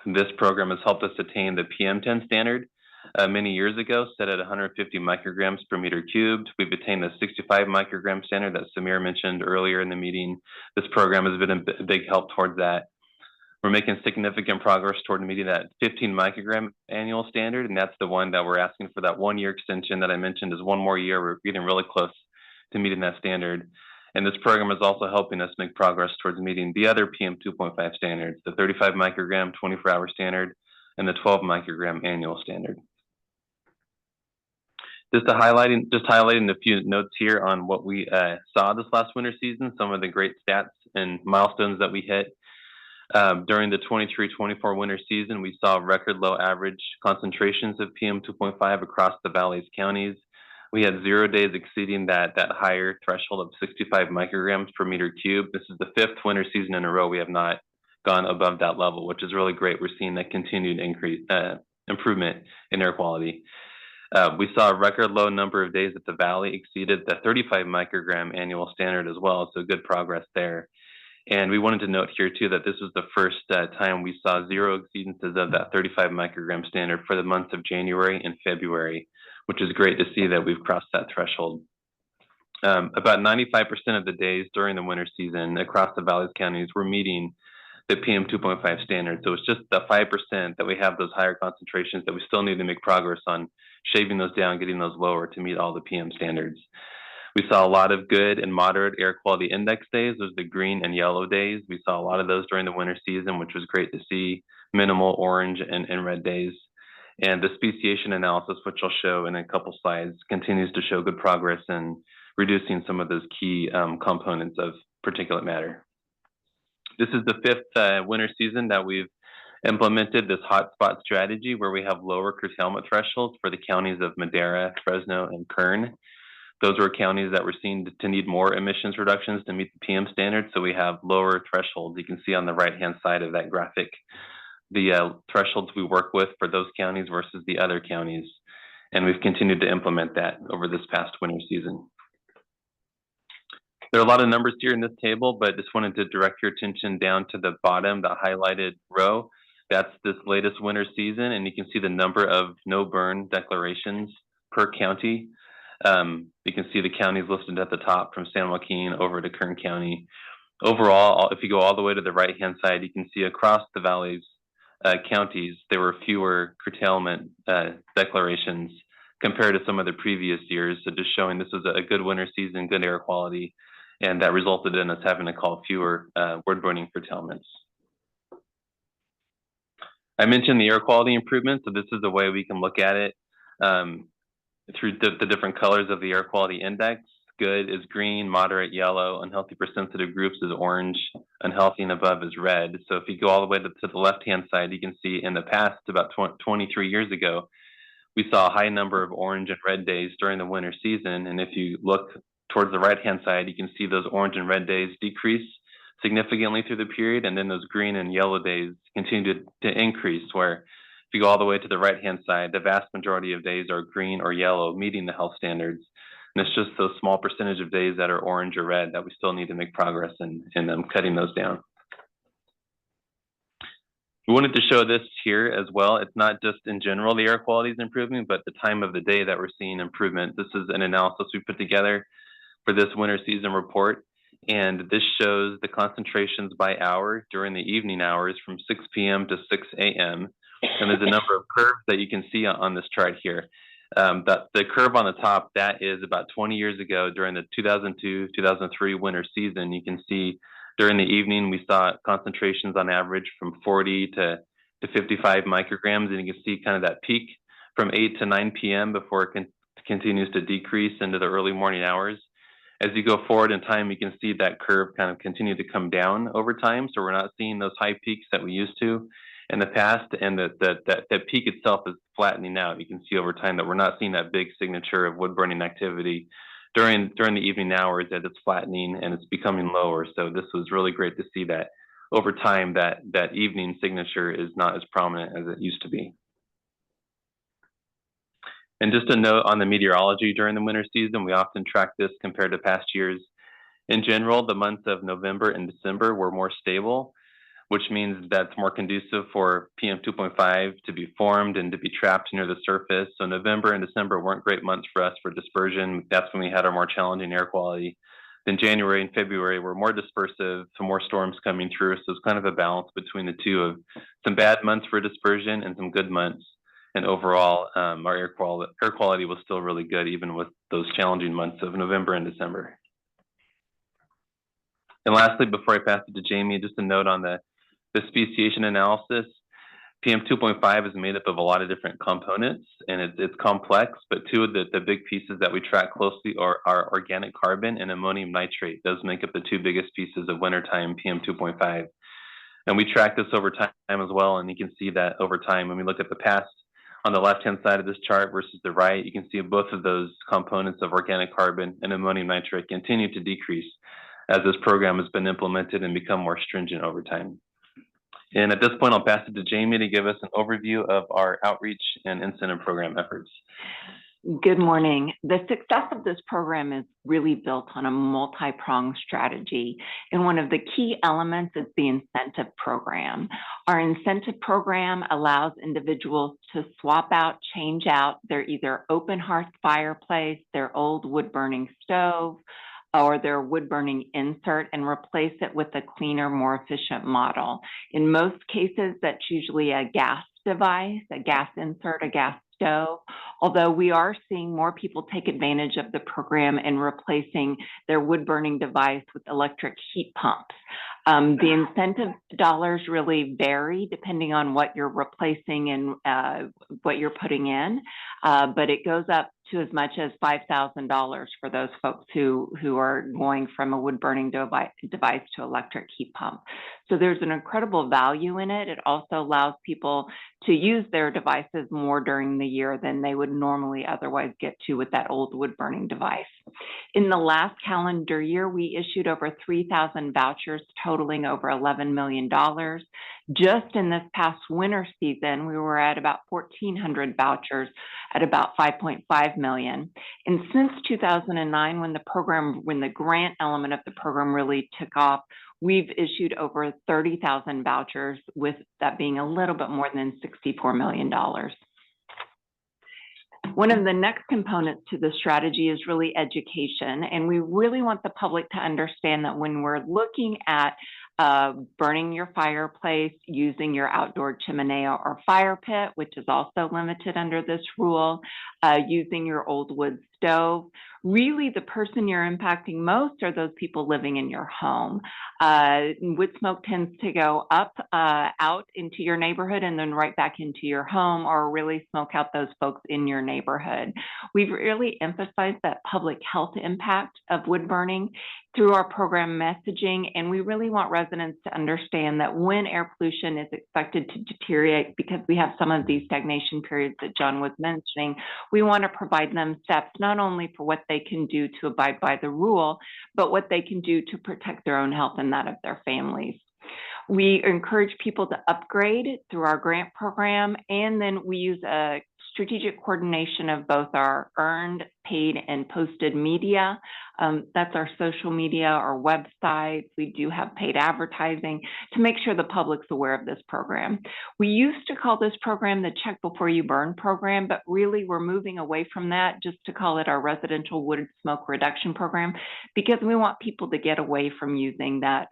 This program has helped us attain the PM10 standard many years ago, set at 150 micrograms per meter cubed. We've attained the 65 microgram standard that Samir mentioned earlier in the meeting. This program has been a big help towards that. We're making significant progress toward meeting that 15 microgram annual standard, and that's the one that we're asking for. That 1 year extension that I mentioned is 1 more year. We're getting really close to meeting that standard. And this program is also helping us make progress towards meeting the other PM 2.5 standards, the 35 microgram 24-hour standard and the 12 microgram annual standard. Just highlighting a few notes here on what we saw this last winter season, some of the great stats and milestones that we hit. During the 23-24 winter season, we saw record low average concentrations of PM 2.5 across the Valley's counties. We had 0 days exceeding that higher threshold of 65 micrograms per meter cubed. This is the 5th winter season in a row we have not gone above that level, which is really great. We're seeing that continued improvement in air quality. We saw a record low number of days that the Valley exceeded the 35 microgram annual standard as well, so good progress there. And we wanted to note here too that this was the first time we saw 0 exceedances of that 35 microgram standard for the months of January and February, which is great to see that we've crossed that threshold. About 95% of the days during the winter season across the Valley's counties were meeting the PM 2.5 standard. So it's just the 5% that we have those higher concentrations that we still need to make progress on shaving those down, getting those lower to meet all the PM standards. We saw a lot of good and moderate air quality index days. Those are the green and yellow days. We saw a lot of those during the winter season, which was great to see. Minimal orange and red days. And the speciation analysis, which I'll show in a couple slides, continues to show good progress in reducing some of those key components of particulate matter. This is the fifth winter season that we've implemented this hotspot strategy where we have lower curtailment thresholds for the counties of Madera, Fresno, and Kern. Those were counties that were seen to need more emissions reductions to meet the PM standards, so we have lower thresholds. You can see on the right-hand side of that graphic the thresholds we work with for those counties versus the other counties. And we've continued to implement that over this past winter season. There are a lot of numbers here in this table, but just wanted to direct your attention down to the bottom, the highlighted row. That's this latest winter season, and you can see the number of no burn declarations per county. You can see the counties listed at the top from San Joaquin over to Kern County. Overall, if you go all the way to the right-hand side, you can see across the valley's counties, there were fewer curtailment declarations compared to some of the previous years. So just showing this was a good winter season, good air quality, and that resulted in us having to call fewer wood burning curtailments. I mentioned the air quality improvement, so this is the way we can look at it through the different colors of the air quality index. Good is green, moderate yellow, unhealthy for sensitive groups is orange, unhealthy and above is red. So if you go all the way to the left-hand side, you can see in the past, about 23 years ago, we saw a high number of orange and red days during the winter season. And if you look towards the right-hand side, you can see those orange and red days decrease significantly through the period, and then those green and yellow days continue to increase, where if you go all the way to the right-hand side, the vast majority of days are green or yellow, meeting the health standards. And it's just those small percentage of days that are orange or red that we still need to make progress in cutting those down. We wanted to show this here as well. It's not just in general the air quality is improving, but the time of the day that we're seeing improvement. This is an analysis we put together for this winter season report. And this shows the concentrations by hour during the evening hours from 6 p.m. to 6 a.m. And there's a number of curves that you can see on this chart here. The curve on the top, that is about 20 years ago during the 2002-2003 winter season. You can see during the evening, we saw concentrations on average from 40 to 55 micrograms. And you can see kind of that peak from 8 to 9 p.m. before it continues to decrease into the early morning hours. As you go forward in time, you can see that curve kind of continue to come down over time. So we're not seeing those high peaks that we used to in the past, and that peak itself is flattening out. You can see over time that we're not seeing that big signature of wood burning activity during the evening hours, that it's flattening and it's becoming lower. So this was really great to see that over time that evening signature is not as prominent as it used to be. And just a note on the meteorology during the winter season, we often track this compared to past years. In general, the months of November and December were more stable, which means that's more conducive for PM 2.5 to be formed and to be trapped near the surface. So November and December weren't great months for us for dispersion. That's when we had our more challenging air quality. Then January and February were more dispersive, some more storms coming through. So it's kind of a balance between the two of some bad months for dispersion and some good months. And overall, our air quality was still really good, even with those challenging months of November and December. And lastly, before I pass it to Jamie, just a note on the speciation analysis. PM 2.5 is made up of a lot of different components, and it's complex, but two of the big pieces that we track closely are organic carbon and ammonium nitrate. Those make up the two biggest pieces of wintertime PM 2.5. And we track this over time as well, and you can see that over time when we look at the past on the left-hand side of this chart versus the right, you can see both of those components of organic carbon and ammonium nitrate continue to decrease as this program has been implemented and become more stringent over time. And at this point, I'll pass it to Jamie to give us an overview of our outreach and incentive program efforts. Good morning. The success of this program is really built on a multi-pronged strategy. And one of the key elements is the incentive program. Our incentive program allows individuals to swap out, change out their either open hearth fireplace, their old wood burning stove, or their wood burning insert and replace it with a cleaner, more efficient model. In most cases, that's usually a gas device, a gas insert, a gas stove, although we are seeing more people take advantage of the program and replacing their wood burning device with electric heat pumps. The incentive dollars really vary depending on what you're replacing and what you're putting in, but it goes up to as much as $5,000 for those folks who are going from a wood burning device to electric heat pump. So there's an incredible value in it. It also allows people to use their devices more during the year than they would normally otherwise get to with that old wood burning device. In the last calendar year, we issued over 3,000 vouchers totaling over $11 million. Just in this past winter season, we were at about 1,400 vouchers at about 5.5 million. And since 2009, when the grant element of the program really took off, we've issued over 30,000 vouchers, with that being a little bit more than $64 million. One of the next components to the strategy is really education. And we really want the public to understand that when we're looking at burning your fireplace, using your outdoor chimenea or fire pit, which is also limited under this rule, using your old wood stove, really the person you're impacting most are those people living in your home. Wood smoke tends to go up, out into your neighborhood and then right back into your home, or really smoke out those folks in your neighborhood. We've really emphasized that public health impact of wood burning through our program messaging, and we really want residents to understand that when air pollution is expected to deteriorate, because we have some of these stagnation periods that John was mentioning, we want to provide them steps not only for what they can do to abide by the rule, but what they can do to protect their own health and that of their families. We encourage people to upgrade through our grant program, and then we use a strategic coordination of both our earned, paid, and posted media. That's our social media, our websites. We do have paid advertising to make sure the public's aware of this program. We used to call this program the Check Before You Burn program, but really we're moving away from that just to call it our residential wood smoke reduction program, because we want people to get away from using their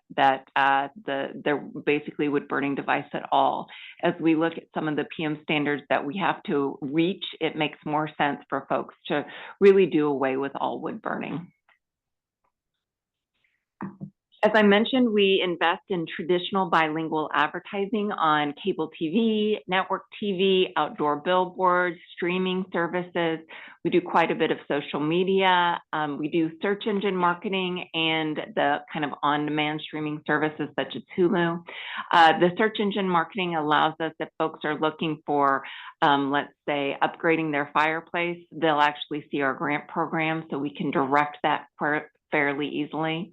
basically wood burning device at all. As we look at some of the PM standards that we have to reach, it makes more sense for folks to really do away with all wood burning. As I mentioned, we invest in traditional bilingual advertising on cable TV, network TV, outdoor billboards, streaming services. We do quite a bit of social media. We do search engine marketing and the kind of on-demand streaming services such as Hulu. The search engine marketing allows us, if folks are looking for, let's say, upgrading their fireplace, they'll actually see our grant program, so we can direct that fairly easily.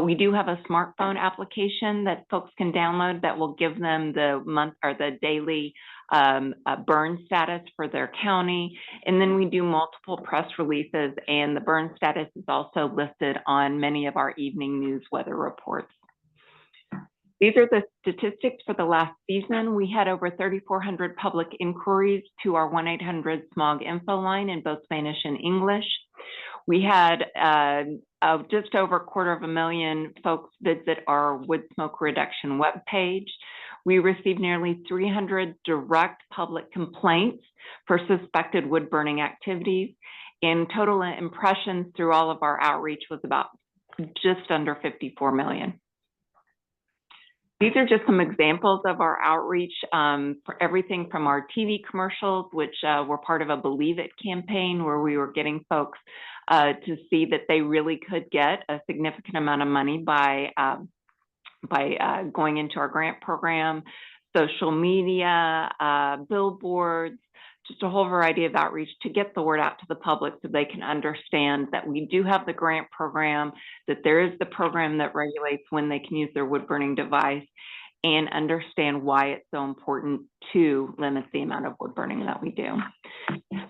We do have a smartphone application that folks can download that will give them the month or the daily burn status for their county. And then we do multiple press releases, and the burn status is also listed on many of our evening news weather reports. These are the statistics for the last season. We had over 3,400 public inquiries to our 1-800-SMOG info line in both Spanish and English. We had just over 250,000 folks visit our wood smoke reduction webpage. We received nearly 300 direct public complaints for suspected wood burning activities, and total impressions through all of our outreach was about just under 54 million. These are just some examples of our outreach for everything from our TV commercials, which were part of a Believe It campaign, where we were getting folks to see that they really could get a significant amount of money by going into our grant program, social media, billboards, just a whole variety of outreach to get the word out to the public so they can understand that we do have the grant program, that there is the program that regulates when they can use their wood burning device, and understand why it's so important to limit the amount of wood burning that we do.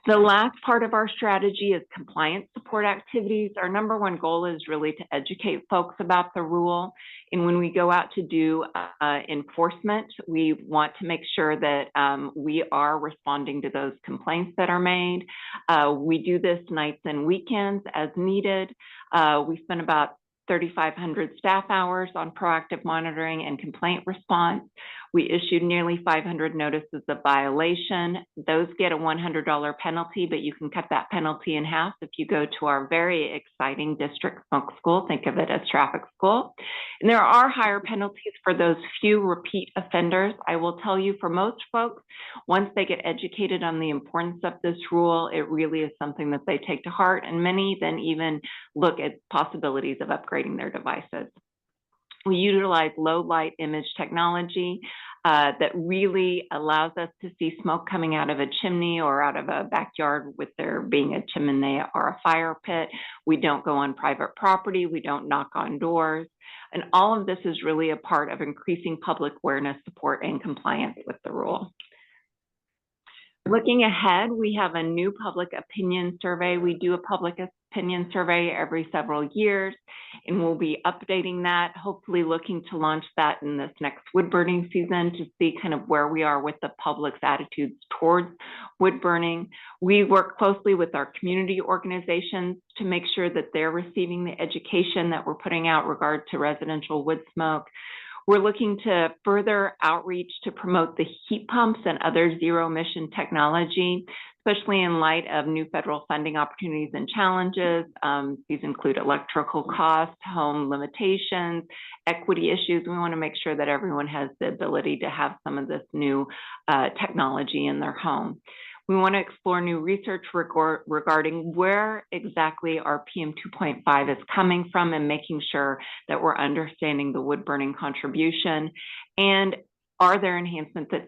The last part of our strategy is compliance support activities. Our number one goal is really to educate folks about the rule. And when we go out to do enforcement, we want to make sure that we are responding to those complaints that are made. We do this nights and weekends as needed. We spend about 3,500 staff hours on proactive monitoring and complaint response. We issued nearly 500 notices of violation. Those get a $100 penalty, but you can cut that penalty in half if you go to our very exciting district smoke school. Think of it as traffic school. And there are higher penalties for those few repeat offenders. I will tell you, for most folks, once they get educated on the importance of this rule, it really is something that they take to heart, and many then even look at possibilities of upgrading their devices. We utilize low light image technology that really allows us to see smoke coming out of a chimney or out of a backyard with there being a chimney or a fire pit. We don't go on private property. We don't knock on doors. And all of this is really a part of increasing public awareness, support, and compliance with the rule. Looking ahead, we have a new public opinion survey. We do a public opinion survey every several years, and we'll be updating that, hopefully looking to launch that in this next wood burning season to see kind of where we are with the public's attitudes towards wood burning. We work closely with our community organizations to make sure that they're receiving the education that we're putting out regard to residential wood smoke. We're looking to further outreach to promote the heat pumps and other zero emission technology, especially in light of new federal funding opportunities and challenges. These include electrical costs, home limitations, equity issues. We want to make sure that everyone has the ability to have some of this new technology in their home. We want to explore new research regarding where exactly our PM 2.5 is coming from and making sure that we're understanding the wood burning contribution. And are there enhancements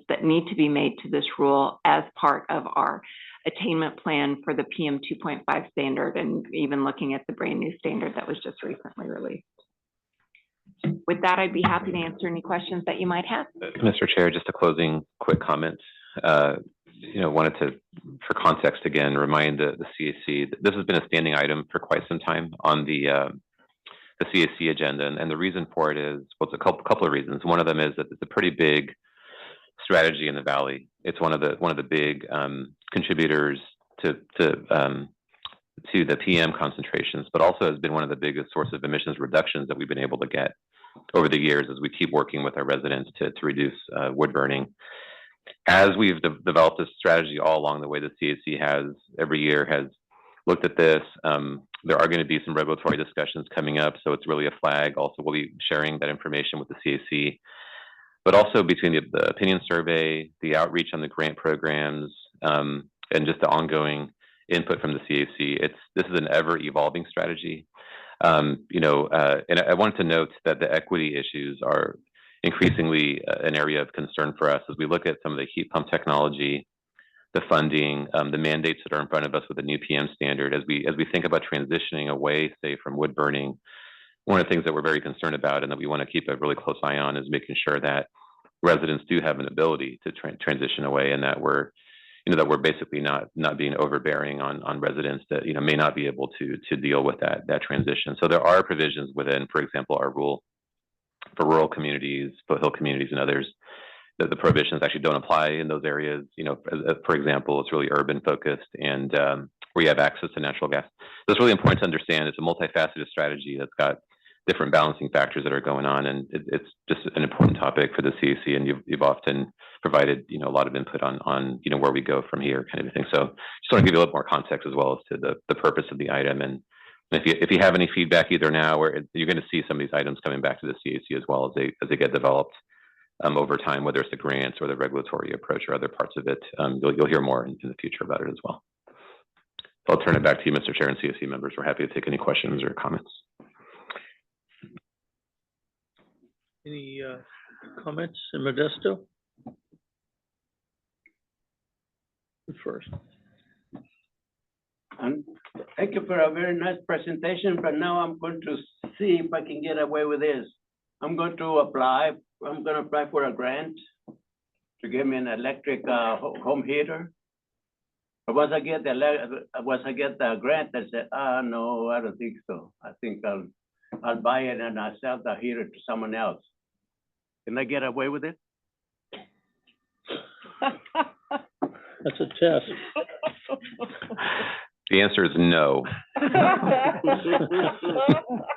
that need to be made to this rule as part of our attainment plan for the PM 2.5 standard, and even looking at the brand new standard that was just recently released. With that, I'd be happy to answer any questions that you might have. Mr. Chair, just a closing quick comment. Wanted to, for context again, remind the CAC that this has been a standing item for quite some time on the CAC agenda, and the reason for it is, well, it's a couple of reasons. One of them is that it's a pretty big strategy in the Valley. It's one of the big contributors to the PM concentrations, but also has been one of the biggest sources of emissions reductions that we've been able to get over the years as we keep working with our residents to reduce wood burning. As we've developed this strategy all along the way, the CAC has every year has looked at this. There are going to be some regulatory discussions coming up, so it's really a flag. Also, we'll be sharing that information with the CAC, but also between the opinion survey, the outreach on the grant programs, and just the ongoing input from the CAC. This is an ever-evolving strategy. And I wanted to note that the equity issues are increasingly an area of concern for us as we look at some of the heat pump technology, the funding, the mandates that are in front of us with the new PM standard. As we think about transitioning away, say, from wood burning, one of the things that we're very concerned about and that we want to keep a really close eye on is making sure that residents do have an ability to transition away, and that we're basically not being overbearing on residents that may not be able to deal with that transition. So there are provisions within, for example, our rule for rural communities, foothill communities, and others, that the prohibitions actually don't apply in those areas. For example, it's really urban focused and where you have access to natural gas. So it's really important to understand it's a multifaceted strategy that's got different balancing factors that are going on, and it's just an important topic for the CAC, and you've often provided a lot of input on where we go from here, kind of thing. So just want to give you a little more context as well as to the purpose of the item, and if you have any feedback either now or you're going to see some of these items coming back to the CAC as well as they get developed over time, whether it's the grants or the regulatory approach or other parts of it. You'll hear more in the future about it as well. So I'll turn it back to you, Mr. Chair, and CAC members. We're happy to take any questions or comments. Any comments in Modesto? First. Thank you for a very nice presentation, but now I'm going to see if I can get away with this. I'm going to apply for a grant to give me an electric home heater. But once I get the grant, I said, no, I don't think so. I think I'll buy it and I'll sell the heater to someone else. Can I get away with it? That's a test. The answer is no.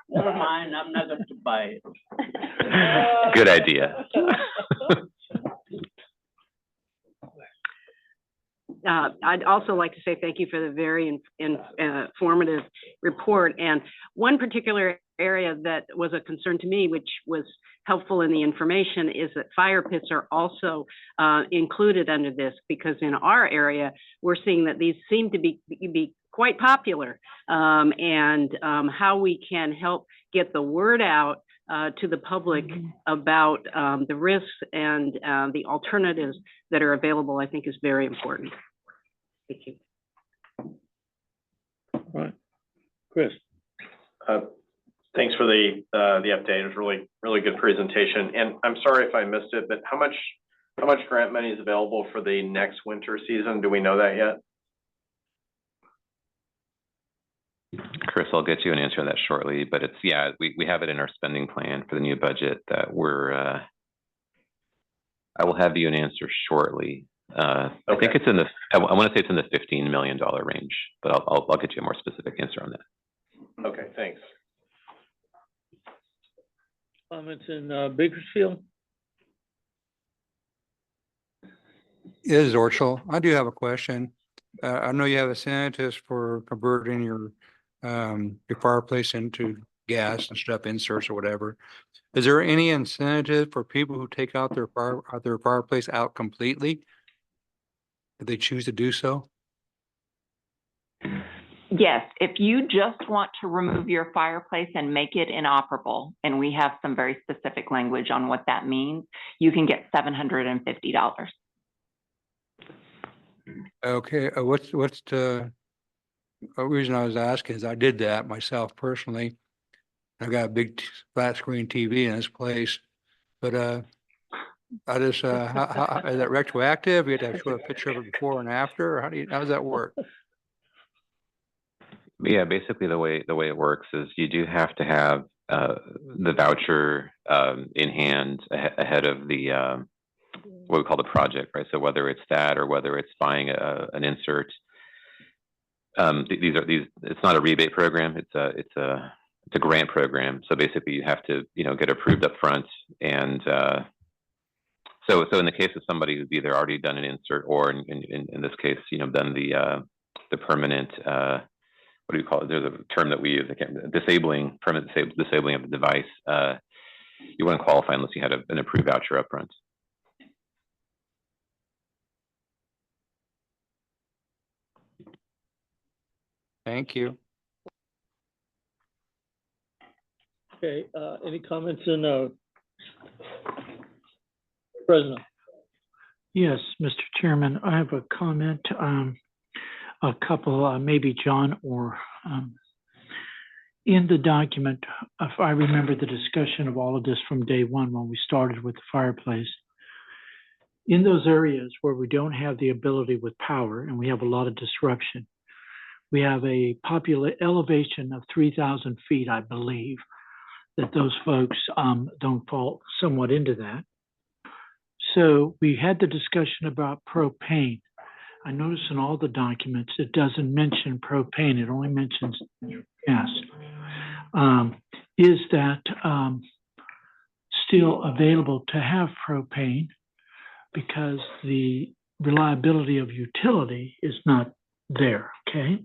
Never mind, I'm not going to buy it. Good idea. I'd also like to say thank you for the very informative report. And one particular area that was a concern to me, which was helpful in the information, is that fire pits are also included under this, because in our area, we're seeing that these seem to be quite popular, and how we can help get the word out to the public about the risks and the alternatives that are available, I think is very important. Thank you. All right. Chris? Thanks for the update. It was really good presentation. And I'm sorry if I missed it, but how much grant money is available for the next winter season? Do we know that yet? Chris, I'll get you an answer on that shortly, but it's, yeah, we have it in our spending plan for the new budget that I will have you an answer shortly. I think it's in the, I want to say it's in the $15 million range, but I'll get you a more specific answer on that. Okay, thanks. Comments in Bakersfield? Is Orchel. I do have a question. I know you have incentives for converting your fireplace into gas and stuff, inserts or whatever. Is there any incentive for people who take out their fireplace out completely? If they choose to do so? Yes, if you just want to remove your fireplace and make it inoperable, and we have some very specific language on what that means, you can get $750. Okay, what's the reason I was asking is I did that myself personally. I got a big flat screen TV in this place, but I just how is that retroactive? You have to show a picture of it before and after, or how does that work? Yeah, basically the way it works is you do have to have the voucher in hand ahead of the what we call the project, right? So whether it's that or whether it's buying an insert, it's not a rebate program. It's a grant program. So basically you have to get approved up front, and so in the case of somebody who's either already done an insert or in this case done the permanent what do you call it? There's a term that we use, permanent disabling of the device. You wouldn't qualify unless you had an approved voucher up front. Thank you. Okay, any comments in President? Yes, Mr. Chairman, I have a comment. A couple, maybe John or in the document, if I remember the discussion of all of this from day one when we started with the fireplace. In those areas where we don't have the ability with power and we have a lot of disruption, we have a elevation of 3,000 feet, I believe, that those folks don't fall somewhat into that. So we had the discussion about propane. I notice in all the documents, it doesn't mention propane. It only mentions gas. Is that still available to have propane? Because the reliability of utility is not there, okay?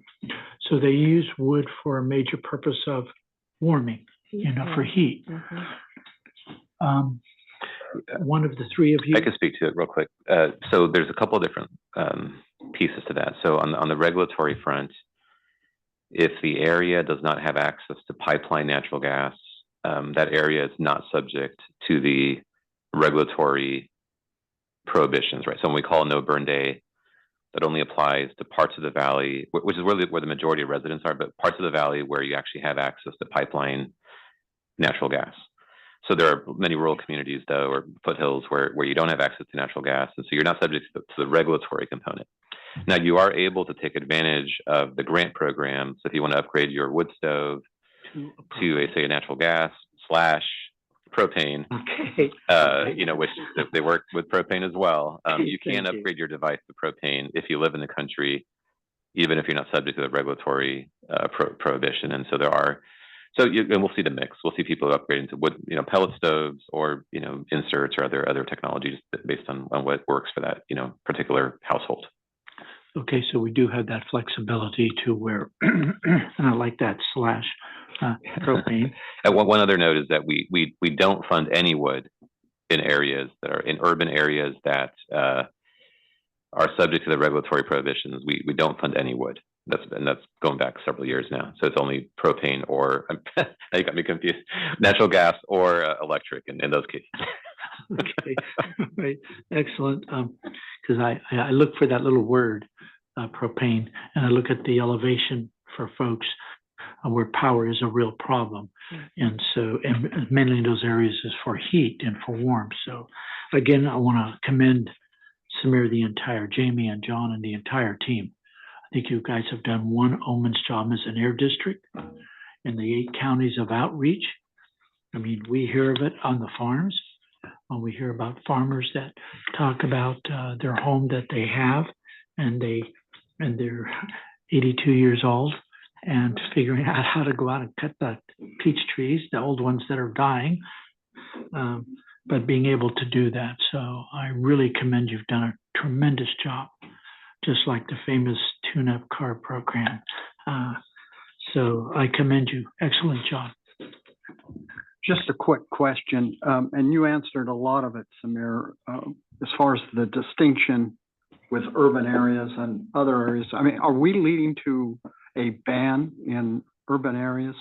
So they use wood for a major purpose of warming, for heat. One of the three of you. I can speak to it real quick. So there's a couple of different pieces to that. So on the regulatory front, if the area does not have access to pipeline natural gas, that area is not subject to the regulatory prohibitions, right? So when we call a no burn day, that only applies to parts of the valley, which is really where the majority of residents are, but parts of the valley where you actually have access to pipeline natural gas. So there are many rural communities, though, or foothills where you don't have access to natural gas, and so you're not subject to the regulatory component. Now, you are able to take advantage of the grant program. So if you want to upgrade your wood stove to say a natural gas / propane, which they work with propane as well. You can upgrade your device to propane if you live in the country, even if you're not subject to the regulatory prohibition. And so there are So and we'll see the mix. We'll see people upgrading to wood, pellet stoves or, inserts or other technologies based on what works for that, particular household. Okay, so we do have that flexibility to where, and I like that slash propane. And one other note is that we don't fund any wood in areas that are in urban areas that are subject to the regulatory prohibitions. We don't fund any wood. That's going back several years now. So it's only propane or now you got me confused. Natural gas or electric in those cases. Okay, right, excellent. Because I look for that little word, propane, and I look at the elevation for folks where power is a real problem. And so, and mainly in those areas is for heat and for warmth. So again, I want to commend Samir, the entire, Jamie and John and the entire team. I think you guys have done one omen's job as an air district in the 8 counties of outreach. I mean, we hear of it on the farms. When we hear about farmers that talk about their home that they have and they're 82 years old and figuring out how to go out and cut the peach trees, the old ones that are dying, but being able to do that. So I really commend you've done a tremendous job, just like the famous tune-up car program. So I commend you. Excellent job. Just a quick question, and you answered a lot of it, Samir, as far as the distinction with urban areas and other areas. I mean, are we leading to a ban in urban areas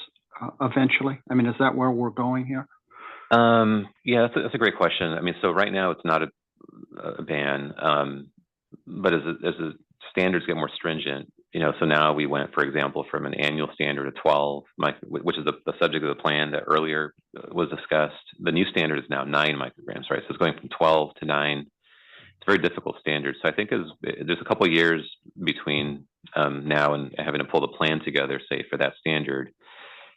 eventually? I mean, is that where we're going here? Yeah, that's a great question. I mean, so right now it's not a ban, but as the standards get more stringent, so now we went, for example, from an annual standard of 12, which is the subject of the plan that earlier was discussed. The new standard is now 9 micrograms, right? So it's going from 12 to 9. It's a very difficult standard. So I think there's a couple of years between now and having to pull the plan together, say, for that standard.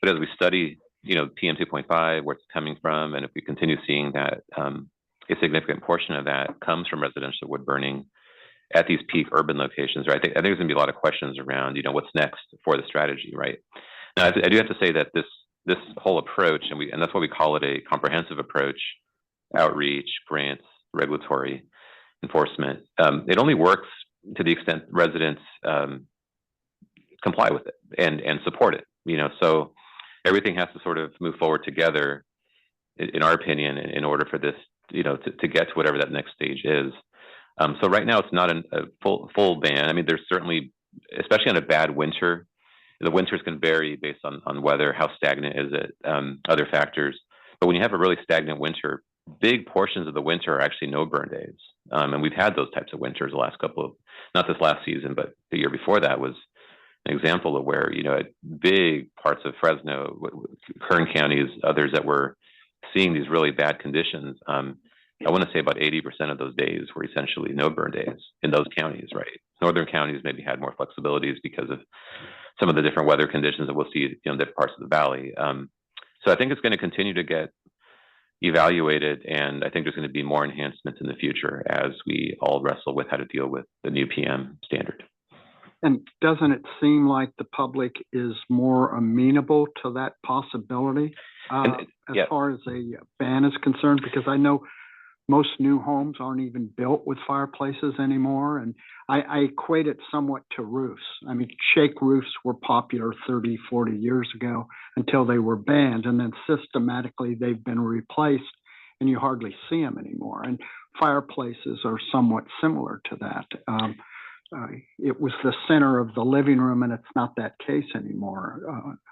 But as we study, PM 2.5, where it's coming from, and if we continue seeing that a significant portion of that comes from residential wood burning at these peak urban locations, right? I think there's going to be a lot of questions around, what's next for the strategy, right? Now, I do have to say that this whole approach, and that's why we call it a comprehensive approach, outreach, grants, regulatory enforcement. It only works to the extent residents comply with it and support it. So everything has to sort of move forward together, in our opinion, in order for this, to get to whatever that next stage is. So right now it's not a full ban. I mean, there's certainly, especially on a bad winter, the winters can vary based on weather, how stagnant is it, other factors. But when you have a really stagnant winter, big portions of the winter are actually no burn days. And we've had those types of winters the last not this last season, but the year before that was an example of where, big parts of Fresno, Kern counties, others that were seeing these really bad conditions. I want to say about 80% of those days were essentially no burn days in those counties, right? Northern counties maybe had more flexibilities because of some of the different weather conditions that we'll see in different parts of the valley. So I think it's going to continue to get evaluated, and I think there's going to be more enhancements in the future as we all wrestle with how to deal with the new PM standard. And doesn't it seem like the public is more amenable to that possibility as far as a ban is concerned? Because I know most new homes aren't even built with fireplaces anymore. And I equate it somewhat to roofs. I mean, shake roofs were popular 30, 40 years ago until they were banned. And then systematically they've been replaced and you hardly see them anymore. And fireplaces are somewhat similar to that. It was the center of the living room, and it's not that case anymore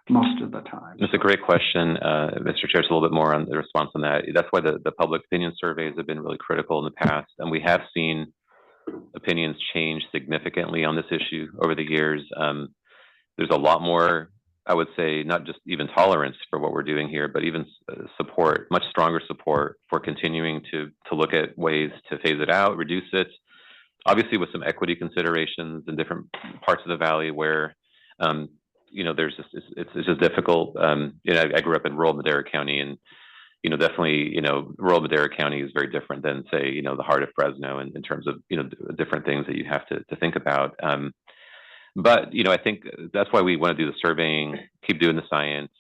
most of the time. That's a great question, Mr. Chair. So a little bit more on the response on that. That's why the public opinion surveys have been really critical in the past, and we have seen opinions change significantly on this issue over the years. There's a lot more, I would say, not just even tolerance for what we're doing here, but even support, much stronger support for continuing to look at ways to phase it out, reduce it. Obviously, with some equity considerations in different parts of the valley where, there's just, it's just difficult. I grew up in rural Madera County, and, definitely, rural Madera County is very different than, say, the heart of Fresno in terms of, different things that you have to think about. But, I think that's why we want to do the surveying, keep doing the science,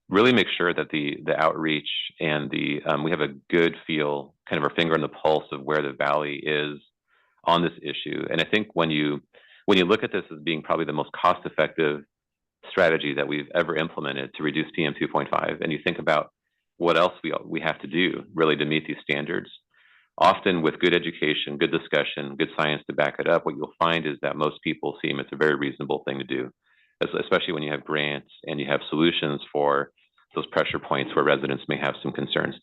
really make sure that the outreach and we have a good feel, kind of our finger on the pulse of where the Valley is on this issue. And I think when you look at this as being probably the most cost-effective strategy that we've ever implemented to reduce PM 2.5, and you think about what else we have to do really to meet these standards, often with good education, good discussion, good science to back it up, what you'll find is that most people seem it's a very reasonable thing to do, especially when you have grants and you have solutions for those pressure points where residents may have some concerns.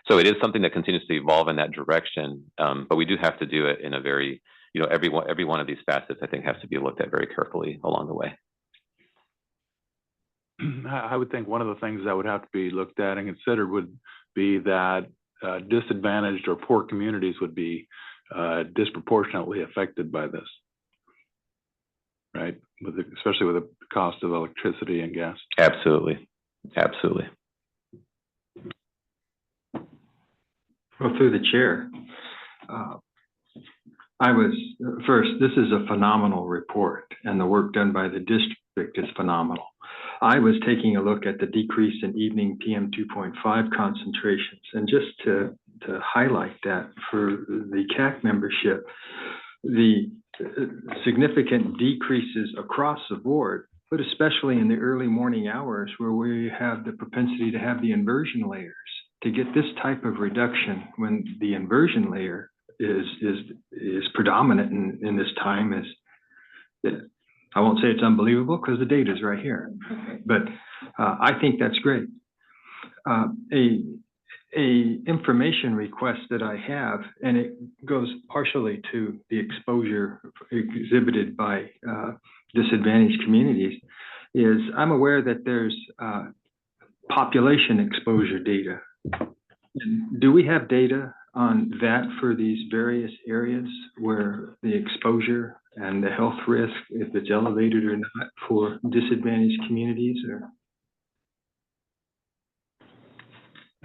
So it is something that continues to evolve in that direction, but we do have to do it in a very, every one of these facets, I think, has to be looked at very carefully along the way. I would think one of the things that would have to be looked at and considered would be that disadvantaged or poor communities would be disproportionately affected by this, right? Especially with the cost of electricity and gas. Absolutely, absolutely. Well, through the chair, this is a phenomenal report, and the work done by the district is phenomenal. I was taking a look at the decrease in evening PM 2.5 concentrations, and just to highlight that for the CAC membership, the significant decreases across the board, but especially in the early morning hours where we have the propensity to have the inversion layers, to get this type of reduction when the inversion layer is predominant in this time is, I won't say it's unbelievable because the data is right here, but I think that's great. A information request that I have, and it goes partially to the exposure exhibited by disadvantaged communities, is I'm aware that there's population exposure data. Do we have data on that for these various areas where the exposure and the health risk, if it's elevated or not, for disadvantaged communities? Or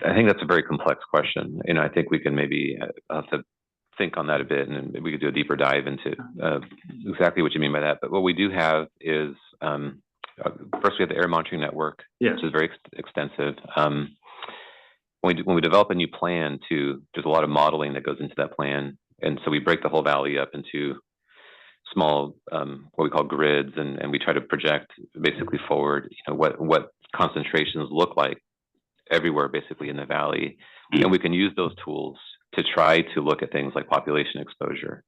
I think that's a very complex question. I think we can maybe have to think on that a bit, and we could do a deeper dive into exactly what you mean by that. But what we do have is, first we have the air monitoring network, yes, which is very extensive. When we develop a new plan, there's a lot of modeling that goes into that plan, and so we break the whole valley up into small, what we call grids, and we try to project basically forward, what concentrations look like everywhere basically in the valley, and we can use those tools to try to look at things like population exposure,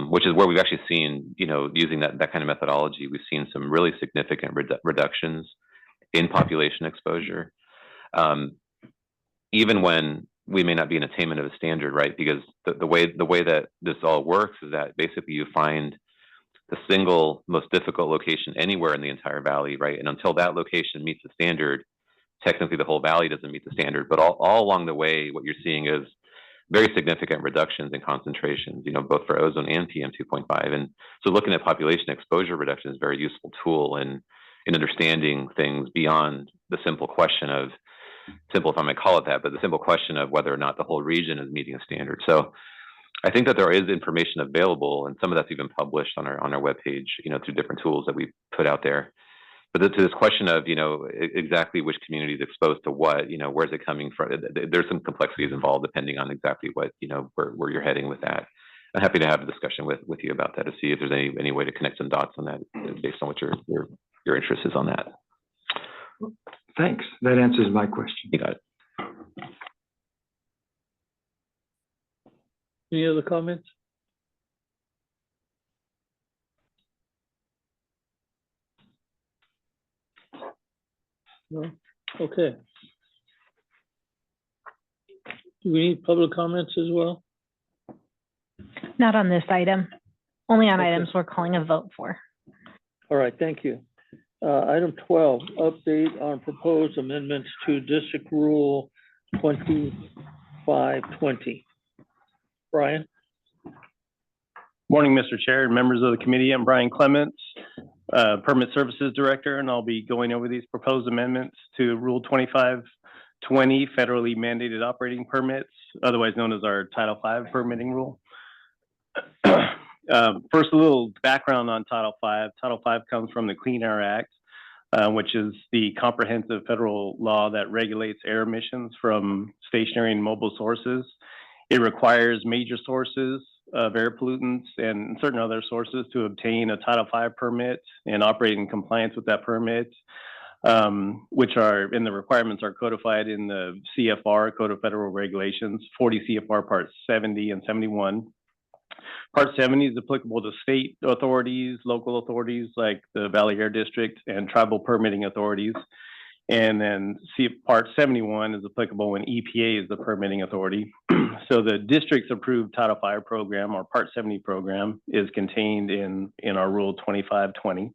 which is where we've actually seen, using that kind of methodology, we've seen some really significant reductions in population exposure, even when we may not be in attainment of a standard, right? Because the way that this all works is that basically you find the single most difficult location anywhere in the entire valley, right? And until that location meets the standard, technically the whole valley doesn't meet the standard. But all along the way, what you're seeing is very significant reductions in concentrations, both for ozone and PM 2.5. And so looking at population exposure reduction is a very useful tool in understanding things beyond the simple question of, simple if I might call it that, but the simple question of whether or not the whole region is meeting a standard. So I think that there is information available, and some of that's even published on our webpage, through different tools that we put out there. But to this question of, exactly which community is exposed to what, where's it coming from? There's some complexities involved depending on exactly what, where you're heading with that. I'm happy to have a discussion with you about that to see if there's any way to connect some dots on that based on what your interest is on that. Thanks. That answers my question. You got it. Any other comments? No? Okay. Do we need public comments as well? Not on this item, only on Okay. items we're calling a vote for. All right, thank you. Item 12, update on proposed amendments to District Rule 2520. Brian? Morning, Mr. Chair and members of the committee. I'm Brian Clements, Permit Services Director, and I'll be going over these proposed amendments to Rule 2520, federally mandated operating permits, otherwise known as our Title V permitting rule. First, a little background on Title V. Title V comes from the Clean Air Act, which is the comprehensive federal law that regulates air emissions from stationary and mobile sources. It requires major sources of air pollutants and certain other sources to obtain a Title V permit and operate in compliance with that permit, which are, and the requirements are codified in the CFR, Code of Federal Regulations, 40 CFR Parts 70 and 71. Part 70 is applicable to state authorities, local authorities like the Valley Air District, and tribal permitting authorities. And then Part 71 is applicable when EPA is the permitting authority. So the district's approved Title V program, or Part 70 program, is contained in our Rule 2520.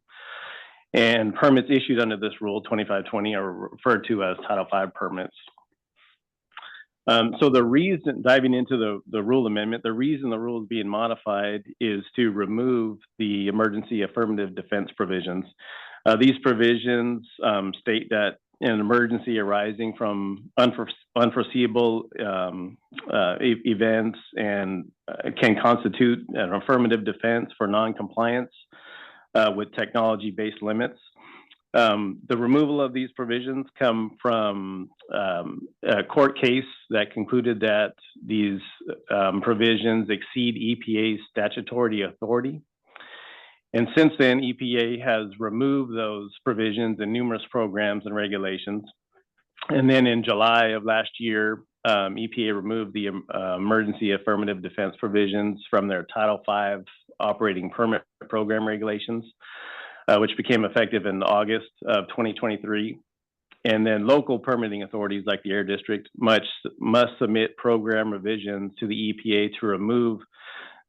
And permits issued under this Rule 2520 are referred to as Title V permits. So the reason, diving into the rule amendment, the reason the rule is being modified is to remove the emergency affirmative defense provisions. These provisions state that an emergency arising from unforeseeable events and can constitute an affirmative defense for non-compliance with technology-based limits. The removal of these provisions come from a court case that concluded that these provisions exceed EPA's statutory authority. And since then, EPA has removed those provisions in numerous programs and regulations. And then in July of last year, EPA removed the emergency affirmative defense provisions from their Title V operating permit program regulations, which became effective in August of 2023. And then local permitting authorities like the Air District must submit program revisions to the EPA to remove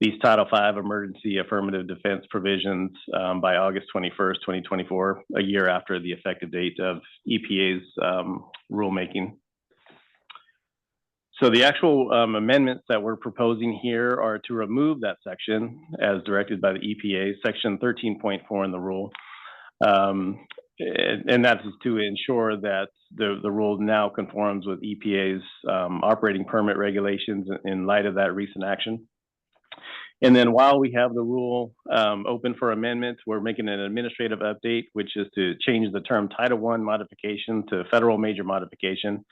these Title V emergency affirmative defense provisions by August 21st, 2024, a year after the effective date of EPA's rulemaking. So the actual amendments that we're proposing here are to remove that section as directed by the EPA, section 13.4 in the rule. And that is to ensure that the rule now conforms with EPA's operating permit regulations in light of that recent action. And then while we have the rule open for amendments, we're making an administrative update, which is to change the term Title I modification to federal major modification.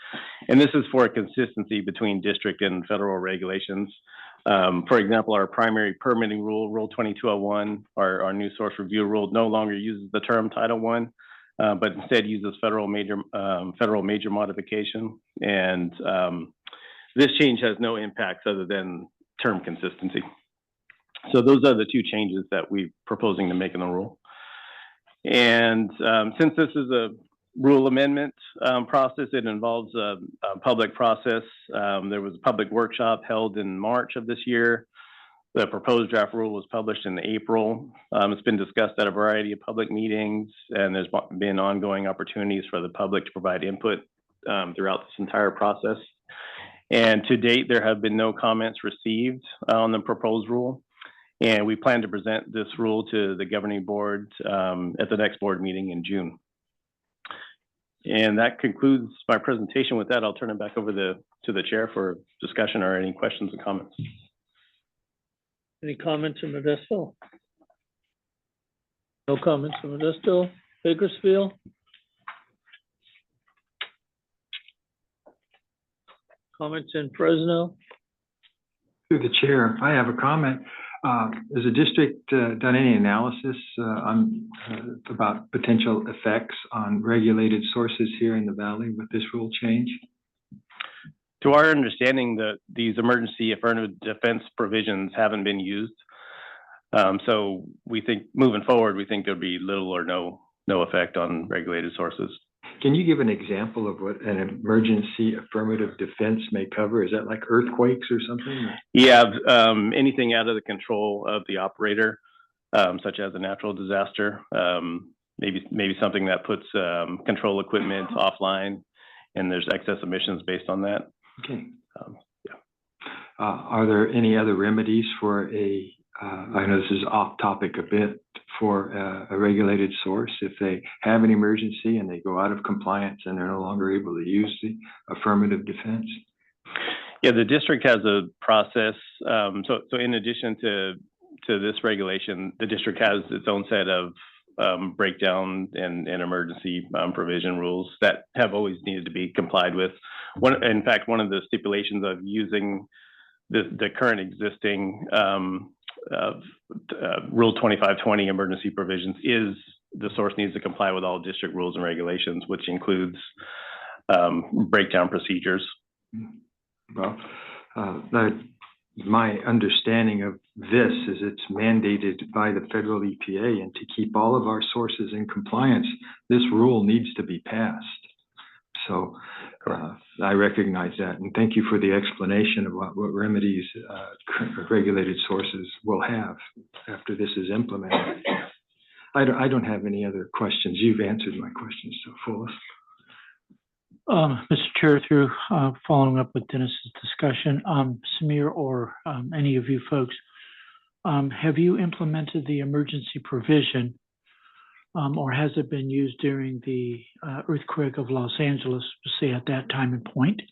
And this is for consistency between district and federal regulations. For example, our primary permitting rule, Rule 2201, our new source review rule, no longer uses the term Title I, but instead uses federal major modification. And this change has no impacts other than term consistency. So those are the two changes that we're proposing to make in the rule. And since this is a rule amendment process, it involves a public process. There was a public workshop held in March of this year. The proposed draft rule was published in April. It's been discussed at a variety of public meetings, and there's been ongoing opportunities for the public to provide input throughout this entire process. And to date, there have been no comments received on the proposed rule. And we plan to present this rule to the governing board at the next board meeting in June. And that concludes my presentation. With that, I'll turn it back over to the chair for discussion or any questions and comments. Any comments from Modesto? No comments from Modesto. Bakersfield? Comments in Fresno? Through the chair, I have a comment. Has the district done any analysis about potential effects on regulated sources here in the valley with this rule change? To our understanding, these emergency affirmative defense provisions haven't been used. So we think moving forward, we think there'll be little or no effect on regulated sources. Can you give an example of what an emergency affirmative defense may cover? Is that like earthquakes or something? Yeah, anything out of the control of the operator, such as a natural disaster, maybe something that puts control equipment offline, and there's excess emissions based on that. Okay. Yeah. Are there any other remedies for I know this is off topic a bit, for a regulated source if they have an emergency and they go out of compliance and they're no longer able to use the affirmative defense? Yeah, the district has a process. So in addition to to this regulation, the district has its own set of breakdown and emergency provision rules that have always needed to be complied with. In fact, one of the stipulations of using the current existing Rule 2520 emergency provisions is the source needs to comply with all district rules and regulations, which includes breakdown procedures. Well, my understanding of this is it's mandated by the federal EPA, and to keep all of our sources in compliance, this rule needs to be passed. So I recognize that, and thank you for the explanation of what remedies regulated sources will have after this is implemented. I don't have any other questions. You've answered my questions to the fullest. Mr. Chair, through following up with Dennis's discussion, Samir or any of you folks, have you implemented the emergency provision, or has it been used during the earthquake of Los Angeles, say at that time and point,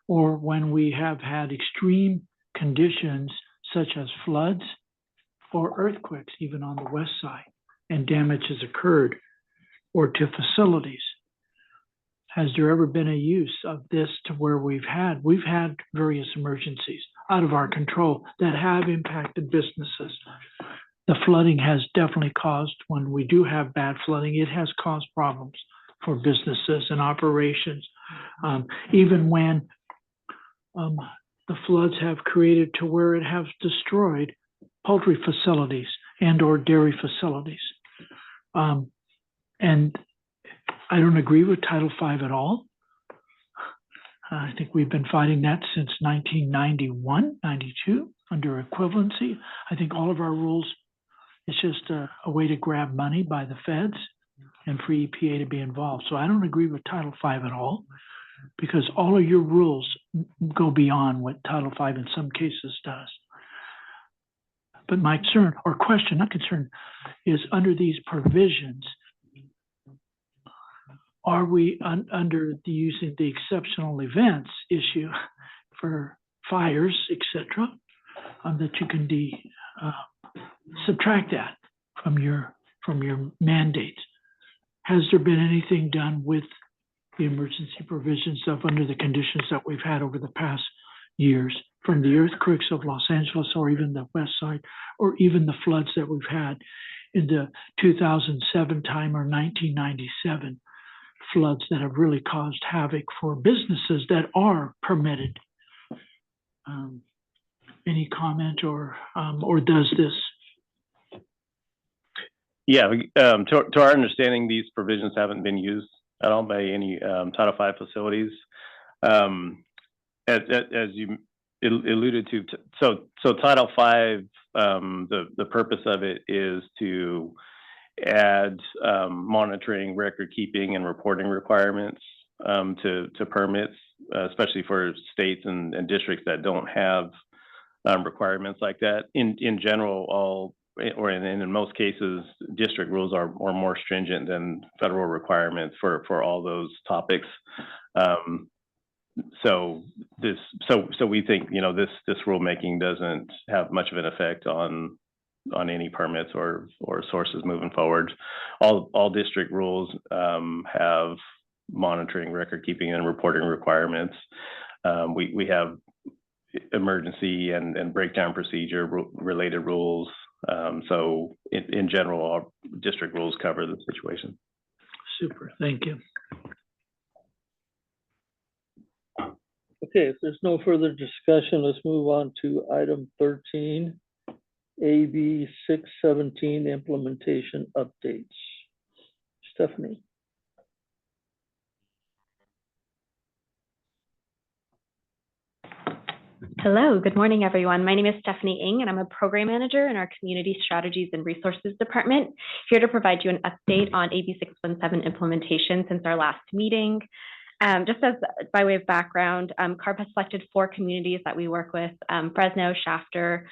or when we have had extreme conditions such as floods or earthquakes, even on the west side, and damage has occurred, or to facilities? Has there ever been a use of this to where we've had various emergencies out of our control that have impacted businesses? The flooding has definitely caused, when we do have bad flooding, it has caused problems for businesses and operations. Even when the floods have created to where it has destroyed poultry facilities and or dairy facilities. And I don't agree with Title V at all. I think we've been fighting that since 1991, 92, under equivalency. I think all of our rules, it's just a way to grab money by the feds and for EPA to be involved. So I don't agree with Title V at all, because all of your rules go beyond what Title V in some cases does. But my concern, or question, not concern, is under these provisions, are we under using the exceptional events issue for fires, etc., that you can subtract that from your mandates? Has there been anything done with the emergency provisions of under the conditions that we've had over the past years, from the earthquakes of Los Angeles, or even the west side, or even the floods that we've had in the 2007 time or 1997? Floods that have really caused havoc for businesses that are permitted. Any comment or does this? Yeah, to our understanding, these provisions haven't been used at all by any Title V facilities. As you alluded to, so Title V, the purpose of it is to add monitoring, record keeping, and reporting requirements to permits, especially for states and districts that don't have requirements like that. In general, in most cases, district rules are more stringent than federal requirements for all those topics. So we think this rulemaking doesn't have much of an effect on any permits or sources moving forward. All district rules have monitoring, record keeping, and reporting requirements. We have emergency and breakdown procedure related rules. So in general, our district rules cover the situation. Super, thank you. Okay, if there's no further discussion, let's move on to item 13. AB 617 implementation updates. Stephanie. Hello, good morning, everyone. My name is Stephanie Ng, and I'm a program manager in our Community Strategies and Resources Department, here to provide you an update on AB 617 implementation since our last meeting. Just as by way of background, CARB has selected 4 communities that we work with, Fresno, Shafter,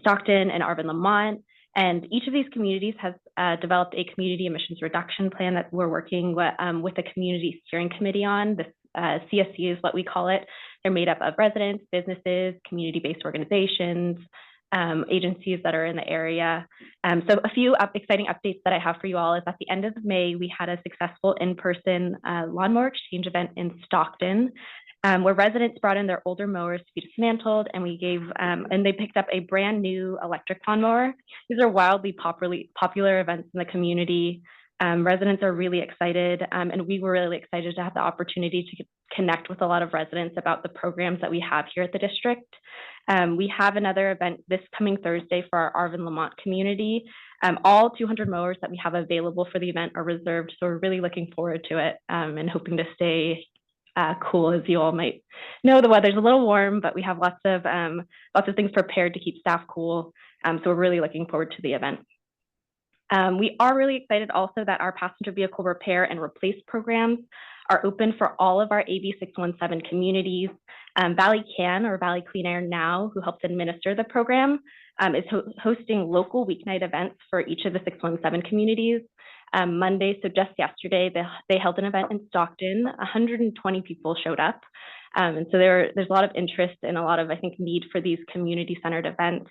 Stockton, and Arvin-Lamont. And each of these communities has developed a community emissions reduction plan that we're working with the Community Steering Committee on. This CSC is what we call it. They're made up of residents, businesses, community-based organizations, agencies that are in the area. So a few exciting updates that I have for you all is at the end of May, we had a successful in-person lawnmower exchange event in Stockton, where residents brought in their older mowers to be dismantled, and we gave and they picked up a brand new electric lawnmower. These are wildly popular events in the community. Residents are really excited, and we were really excited to have the opportunity to connect with a lot of residents about the programs that we have here at the district. We have another event this coming Thursday for our Arvin Lamont community. All 200 mowers that we have available for the event are reserved, so we're really looking forward to it and hoping to stay cool. As you all might know, the weather's a little warm, but we have lots of things prepared to keep staff cool. So we're really looking forward to the event. We are really excited also that our passenger vehicle repair and replace programs are open for all of our AB 617 communities. Valley Can, or Valley Clean Air Now, who helps administer the program, is hosting local weeknight events for each of the 617 communities. Monday, so just yesterday, they held an event in Stockton. 120 people showed up. And so there's a lot of interest and a lot of, I think, need for these community-centered events.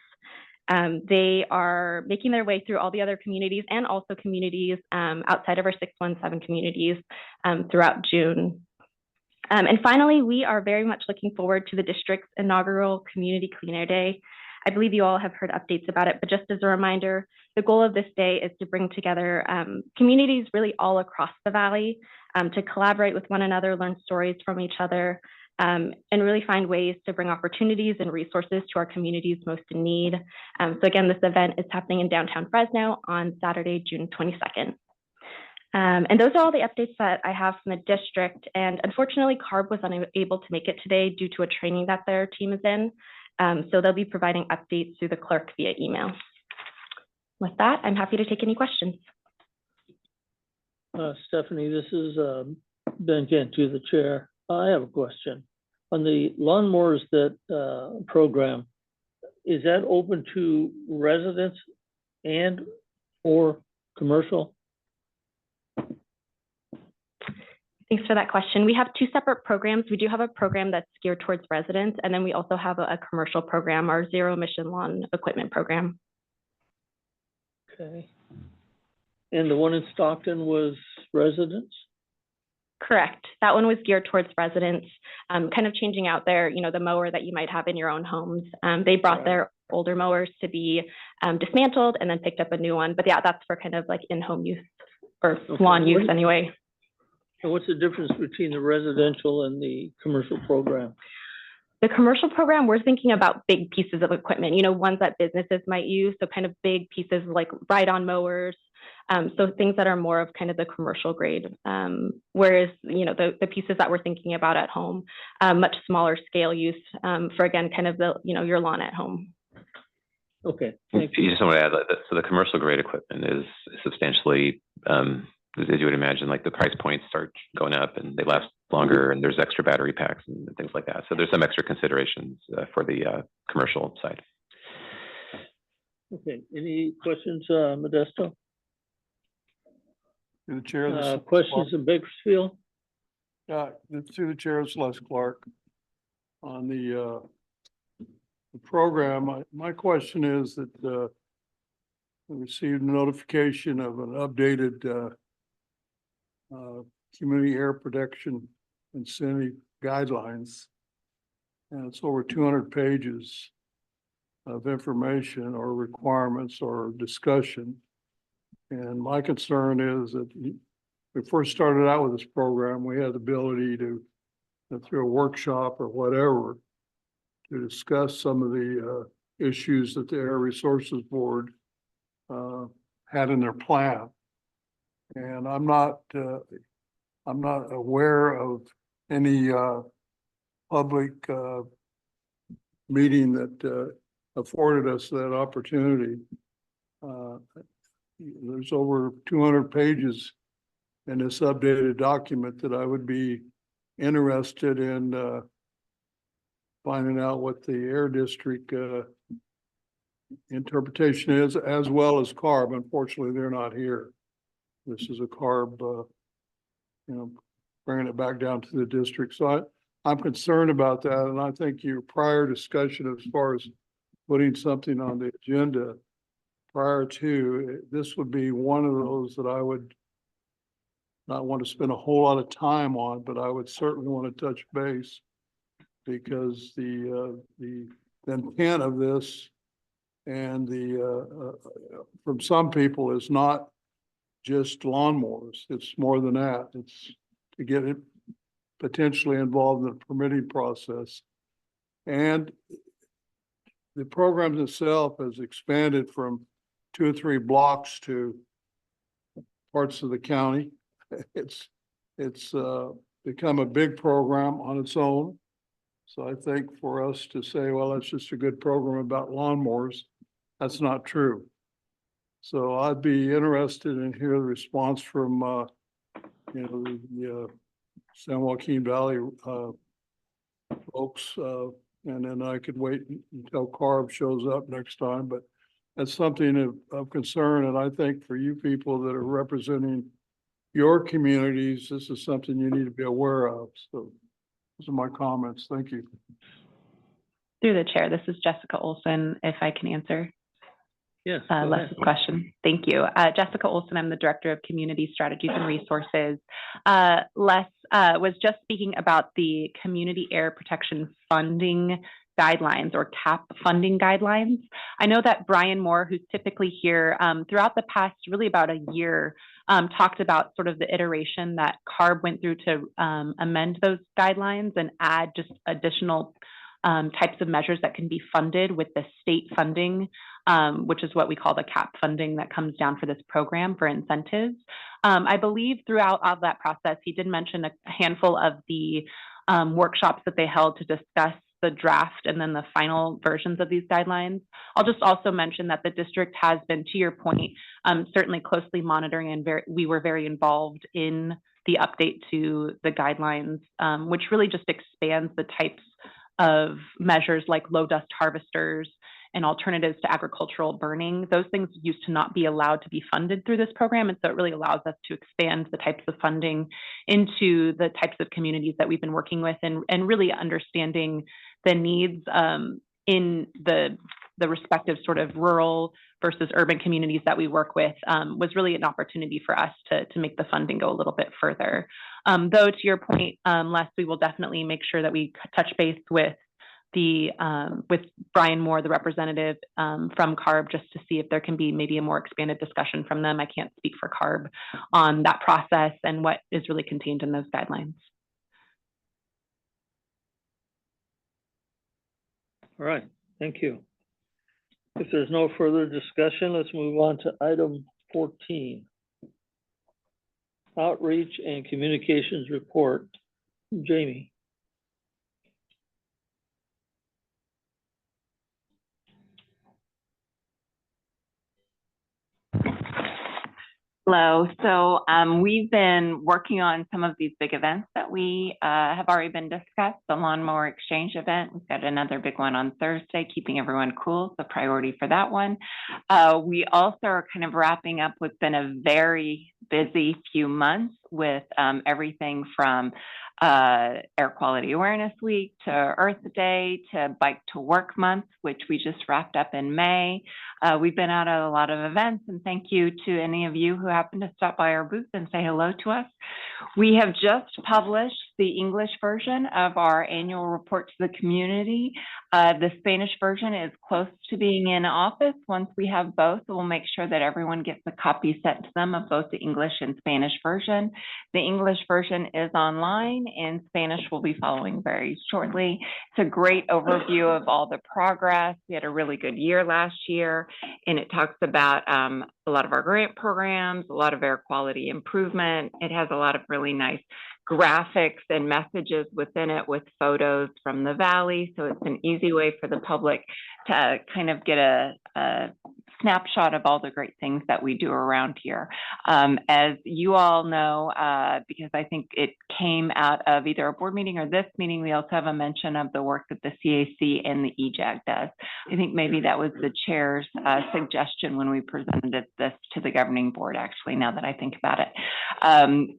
They are making their way through all the other communities and also communities outside of our 617 communities throughout June. And finally, we are very much looking forward to the district's inaugural Community Clean Air Day. I believe you all have heard updates about it, but just as a reminder, the goal of this day is to bring together communities really all across the valley to collaborate with one another, learn stories from each other, and really find ways to bring opportunities and resources to our communities most in need. So again, this event is happening in downtown Fresno on Saturday, June 22nd. And those are all the updates that I have from the district. And unfortunately, CARB was unable to make it today due to a training that their team is in. So they'll be providing updates through the clerk via email. With that, I'm happy to take any questions. Stephanie, this is Ben Cantu, the chair. I have a question. On the lawnmowers that program, is that open to residents and or commercial? Thanks for that question. We have two separate programs. We do have a program that's geared towards residents, and then we also have a commercial program, our zero emission lawn equipment program. Okay. And the one in Stockton was residents? Correct. That one was geared towards residents, kind of changing out their, the mower that you might have in your own homes. They brought their older mowers to be dismantled and then picked up a new one. But yeah, that's for kind of like in-home use or lawn use anyway. And what's the difference between the residential and the commercial program? The commercial program, we're thinking about big pieces of equipment, ones that businesses might use. So kind of big pieces like ride-on mowers. So things that are more of kind of the commercial grade. Whereas, the pieces that we're thinking about at home, much smaller scale use for, again, kind of your lawn at home. Okay. Thank you. Just want to add that, so the commercial grade equipment is substantially, as you would imagine, like the price points start going up and they last longer and there's extra battery packs and things like that. So there's some extra considerations for the commercial side. Okay. Any questions, Modesto? Through the chair. Questions in Bakersfield? Through the chair, it's Les Clark. On the program, my question is that I received a notification of an updated community air protection incentive guidelines. And it's over 200 pages of information or requirements or discussion. And my concern is that we first started out with this program, we had the ability to, through a workshop or whatever, to discuss some of the issues that the Air Resources Board had in their plan. And I'm not aware of any public meeting that afforded us that opportunity. There's over 200 pages in this updated document that I would be interested in finding out what the Air District interpretation is, as well as CARB. Unfortunately, they're not here. This is a CARB, bringing it back down to the district. So I'm concerned about that. And I think your prior discussion as far as putting something on the agenda prior to, this would be one of those that I would not want to spend a whole lot of time on, but I would certainly want to touch base because the intent of this and from some people is not just lawnmowers. It's more than that. It's to get it potentially involved in the permitting process. And the program itself has expanded from 2 or 3 blocks to parts of the county. It's become a big program on its own. So I think for us to say, well, that's just a good program about lawnmowers, that's not true. So I'd be interested in hear the response from, the San Joaquin Valley folks, and then I could wait until CARB shows up next time. But that's something of concern, and I think for you people that are representing your communities, this is something you need to be aware of. So those are my comments. Thank you. Through the chair, this is Jessica Olson, if I can answer Yes. Les's question. Thank you. Jessica Olson, I'm the Director of Community Strategies and Resources. Les was just speaking about the Community Air Protection Funding Guidelines or CAP funding guidelines. I know that Brian Moore, who's typically here throughout the past really about a year, talked about sort of the iteration that CARB went through to amend those guidelines and add just additional types of measures that can be funded with the state funding, which is what we call the CAP funding that comes down for this program for incentives. I believe throughout all that process, he did mention a handful of the workshops that they held to discuss the draft and then the final versions of these guidelines. I'll just also mention that the district has been, to your point, certainly closely monitoring, and we were very involved in the update to the guidelines, which really just expands the types of measures like low dust harvesters and alternatives to agricultural burning. Those things used to not be allowed to be funded through this program. And so it really allows us to expand the types of funding into the types of communities that we've been working with, and really understanding the needs in the respective sort of rural versus urban communities that we work with, was really an opportunity for us to make the funding go a little bit further. Though to your point, Les, we will definitely make sure that we touch base with with Brian Moore, the representative from CARB, just to see if there can be maybe a more expanded discussion from them. I can't speak for CARB on that process and what is really contained in those guidelines. All right, thank you. If there's no further discussion, let's move on to item 14. Outreach and Communications Report. Jamie. Hello. So we've been working on some of these big events that we have already been discussed. The Lawnmower Exchange event, we've got another big one on Thursday, keeping everyone cool, the priority for that one. We also are kind of wrapping up what's been a very busy few months with everything from Air Quality Awareness Week to Earth Day to Bike to Work Month, which we just wrapped up in May. We've been out at a lot of events, and thank you to any of you who happen to stop by our booth and say hello to us. We have just published the English version of our annual report to the community. The Spanish version is close to being in office. Once we have both, we'll make sure that everyone gets a copy sent to them of both the English and Spanish version. The English version is online, and Spanish will be following very shortly. It's a great overview of all the progress. We had a really good year last year, and it talks about a lot of our grant programs, a lot of air quality improvement. It has a lot of really nice graphics and messages within it with photos from the valley. So it's an easy way for the public to kind of get a snapshot of all the great things that we do around here. As you all know, because I think it came out of either a board meeting or this meeting, we also have a mention of the work that the CAC and the EJAG does. I think maybe that was the chair's suggestion when we presented this to the governing board, actually, now that I think about it.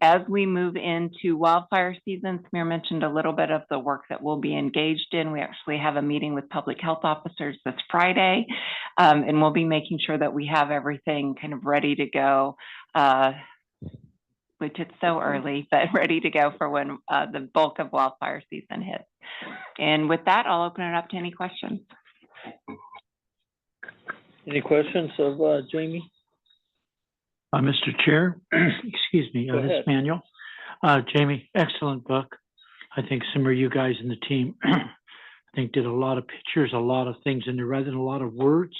As we move into wildfire season, Samir mentioned a little bit of the work that we'll be engaged in. We actually have a meeting with public health officers this Friday, and we'll be making sure that we have everything kind of ready to go, which it's so early, but ready to go for when the bulk of wildfire season hits. And with that, I'll open it up to any questions. Any questions of Jamie? Mr. Chair, excuse me, Go this ahead. is Manuel. Jamie, excellent book. I think Simmer, you guys in the team, I think did a lot of pictures, a lot of things in there rather than a lot of words.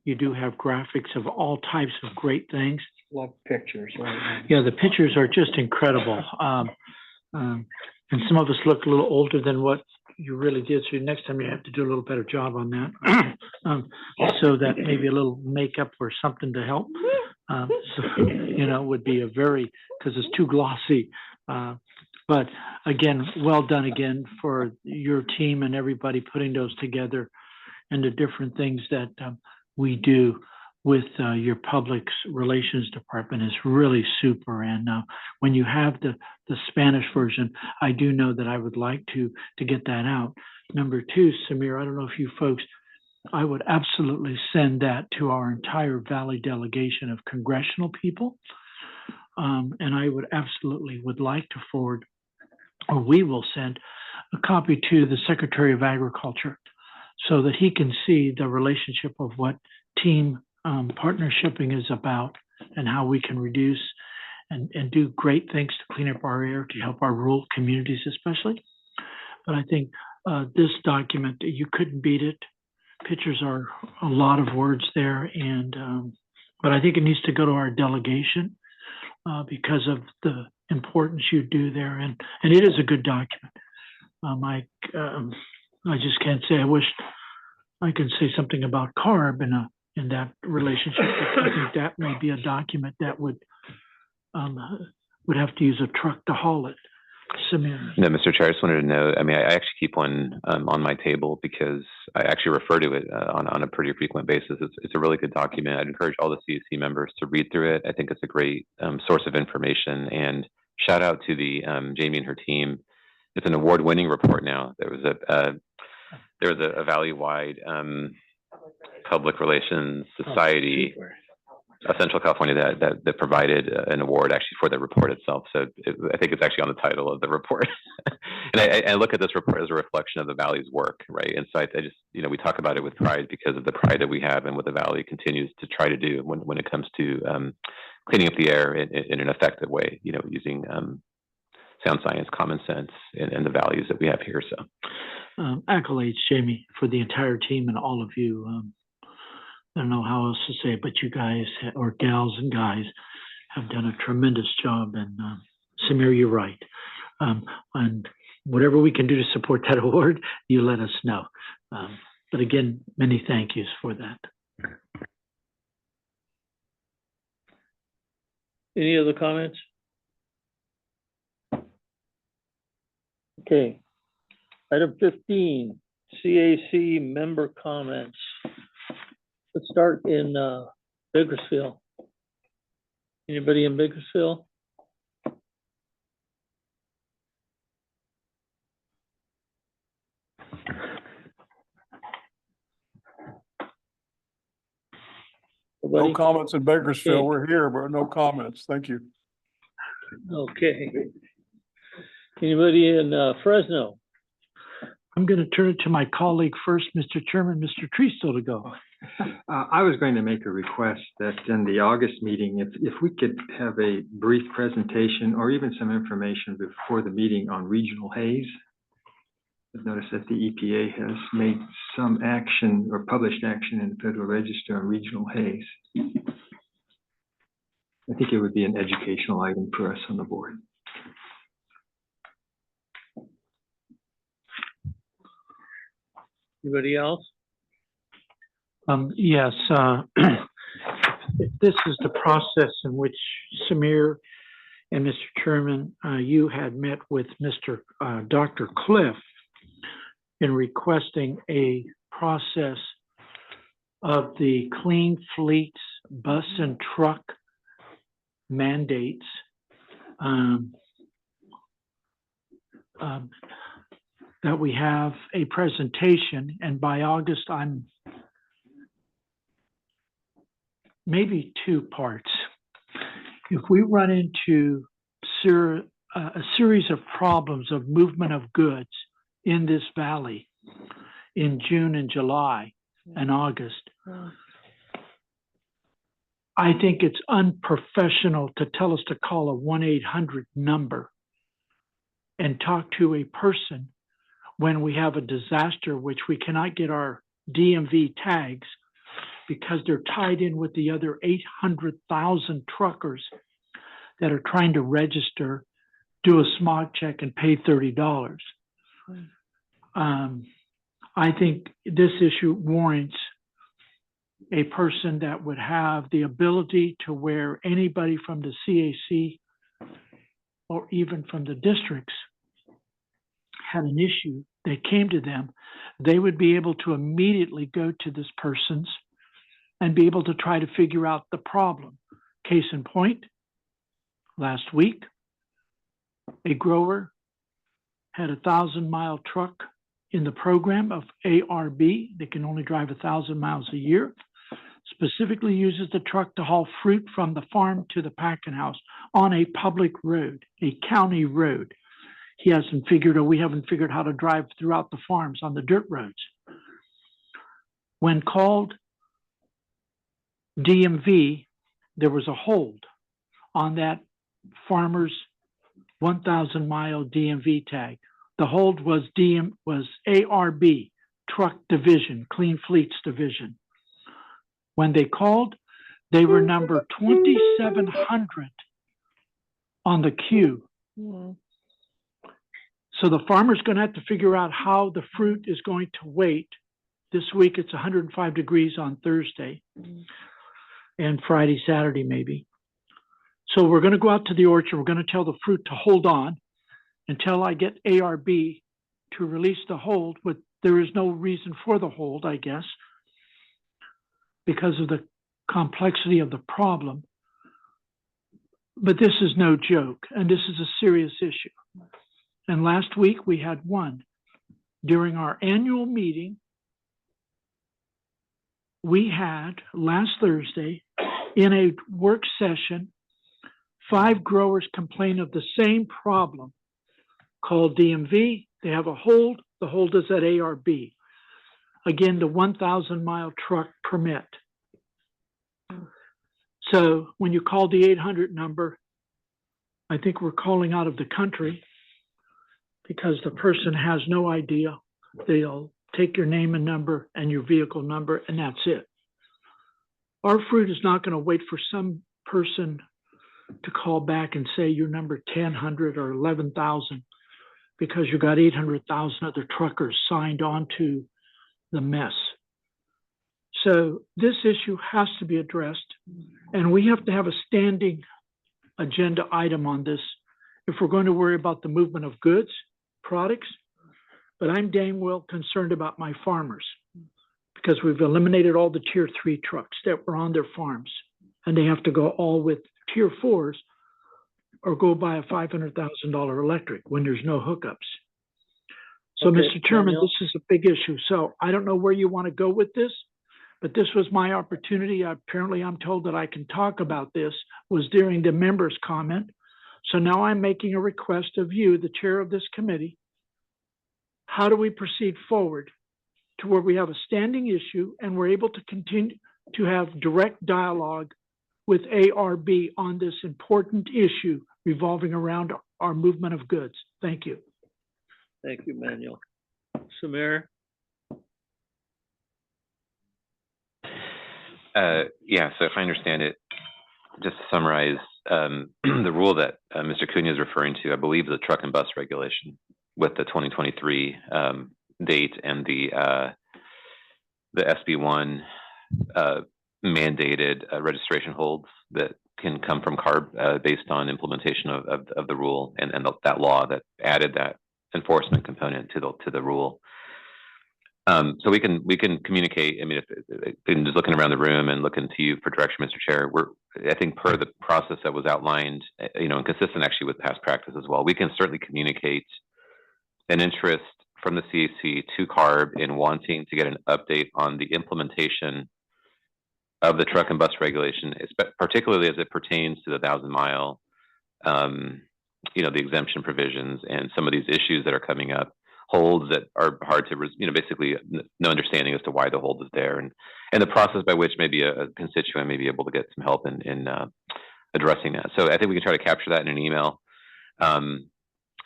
You do have graphics of all types of great things. Love pictures. Right? Yeah, the pictures are just incredible. And some of us look a little older than what you really did. So next time you have to do a little better job on that. So that maybe a little makeup or something to help. So, you know, would be a very, because it's too glossy. But again, well done again for your team and everybody putting those together, and the different things that we do with your public relations department is really super. And when you have the Spanish version, I do know that I would like to get that out. Number two, Samir, I don't know if you folks, I would absolutely send that to our entire Valley delegation of congressional people. And I would absolutely would like to forward, or we will send a copy to the Secretary of Agriculture so that he can see the relationship of what team partnershiping is about and how we can reduce and do great things to clean up our air, to help our rural communities especially. But I think this document, you couldn't beat it. Pictures are a lot of words there, and but I think it needs to go to our delegation because of the importance you do there, and it is a good document. I just can't say I wish I could say something about CARB in that relationship. I think that may be a document that would have to use a truck to haul it. Samir. No, Mr. Chair, I just wanted to know, I mean, I actually keep one on my table because I actually refer to it on a pretty frequent basis. It's a really good document. I'd encourage all the CAC members to read through it. I think it's a great source of information, and shout out to the Jamie and her team. It's an award-winning report now. There was a Valley-wide public relations society of Central California that provided an award actually for the report itself. So I think it's actually on the title of the report. And I look at this report as a reflection of the Valley's work, right? And so I just, you know, we talk about it with pride because of the pride that we have and what the Valley continues to try to do when it comes to cleaning up the air in an effective way, you know, using sound science, common sense, and the values that we have here. So accolades, Jamie, for the entire team and all of you. I don't know how else to say it, but you guys, or gals and guys, have done a tremendous job. And Samir, you're right. And whatever we can do to support that award, you let us know. But again, many thank yous for that. Any other comments? Okay. Item 15, CAC member comments. Let's start in Bakersfield. Anybody in Bakersfield? No comments in Bakersfield. Okay. We're here, but no comments. Thank you. Okay. Anybody in Fresno? I'm going to turn it to my colleague first, Mr. Chairman, Mr. Treestill, to go. I was going to make a request that in the August meeting, if we could have a brief presentation or even some information before the meeting on regional haze. I've noticed that the EPA has made some action or published action in the Federal Register on regional haze. I think it would be an educational item for us on the board. Anybody else? Yes, this is the process in which Samir and Mr. Chairman, you had met with Dr. Cliff in requesting a process of the Clean Fleets bus and truck mandates. That we have a presentation, and by August, I'm maybe two parts. If we run into a series of problems of movement of goods in this valley in June and July and August, I think it's unprofessional to tell us to call a 1-800 number and talk to a person when we have a disaster, which we cannot get our DMV tags because they're tied in with the other 800,000 truckers that are trying to register, do a smog check, and pay $30. I think this issue warrants a person that would have the ability to where anybody from the CAC or even from the districts had an issue, they came to them, they would be able to immediately go to this person's and be able to try to figure out the problem. Case in point, last week, a grower had a 1,000-mile truck in the program of ARB. They can only drive 1,000 miles a year. Specifically uses the truck to haul fruit from the farm to the packing house on a public road, a county road. We haven't figured how to drive throughout the farms on the dirt roads. When called DMV, there was a hold on that farmer's 1,000-mile DMV tag. The hold was ARB, Truck Division, Clean Fleets Division. When they called, they were number 2,700 on the queue. So the farmer's going to have to figure out how the fruit is going to wait. This week it's 105 degrees on Thursday and Friday, Saturday maybe. So we're going to go out to the orchard. We're going to tell the fruit to hold on until I get ARB to release the hold, but there is no reason for the hold, I guess, because of the complexity of the problem. But this is no joke, and this is a serious issue. And last week we had one. During our annual meeting, we had last Thursday in a work session, 5 growers complain of the same problem. Called DMV, they have a hold, the hold is at ARB. Again, the 1,000-mile truck permit. So when you call the 800 number, I think we're calling out of the country because the person has no idea. They'll take your name and number and your vehicle number, and that's it. Our fruit is not going to wait for some person to call back and say you're number 1,000 or 11,000 because you got 800,000 other truckers signed on to the mess. So this issue has to be addressed, and we have to have a standing agenda item on this if we're going to worry about the movement of goods, products. But I'm dang well concerned about my farmers because we've eliminated all the tier 3 trucks that were on their farms, and they have to go all with tier 4s or go buy a $500,000 electric when there's no hookups. So, Okay, Mr. Chairman, Daniel. this is a big issue. So I don't know where you want to go with this, but this was my opportunity. Apparently, I'm told that I can talk about this, was during the members' comment. So now I'm making a request of you, the chair of this committee. How do we proceed forward to where we have a standing issue and we're able to continue to have direct dialogue with ARB on this important issue revolving around our movement of goods? Thank you. Thank you, Manuel. Samir? Yeah, so if I understand it, just to summarize, the rule that Mr. Cunha is referring to, I believe the truck and bus regulation with the 2023 date and the SB1 mandated registration holds that can come from CARB based on implementation of the rule and that law that added that enforcement component to the rule. So we can communicate. I mean, if just looking around the room and looking to you for direction, Mr. Chair, I think per the process that was outlined, and consistent actually with past practice as well, we can certainly communicate an interest from the CAC to CARB in wanting to get an update on the implementation of the truck and bus regulation, particularly as it pertains to the 1,000-mile, the exemption provisions and some of these issues that are coming up, holds that are hard to, basically no understanding as to why the hold is there, and the process by which maybe a constituent may be able to get some help in addressing that. So I think we can try to capture that in an email. And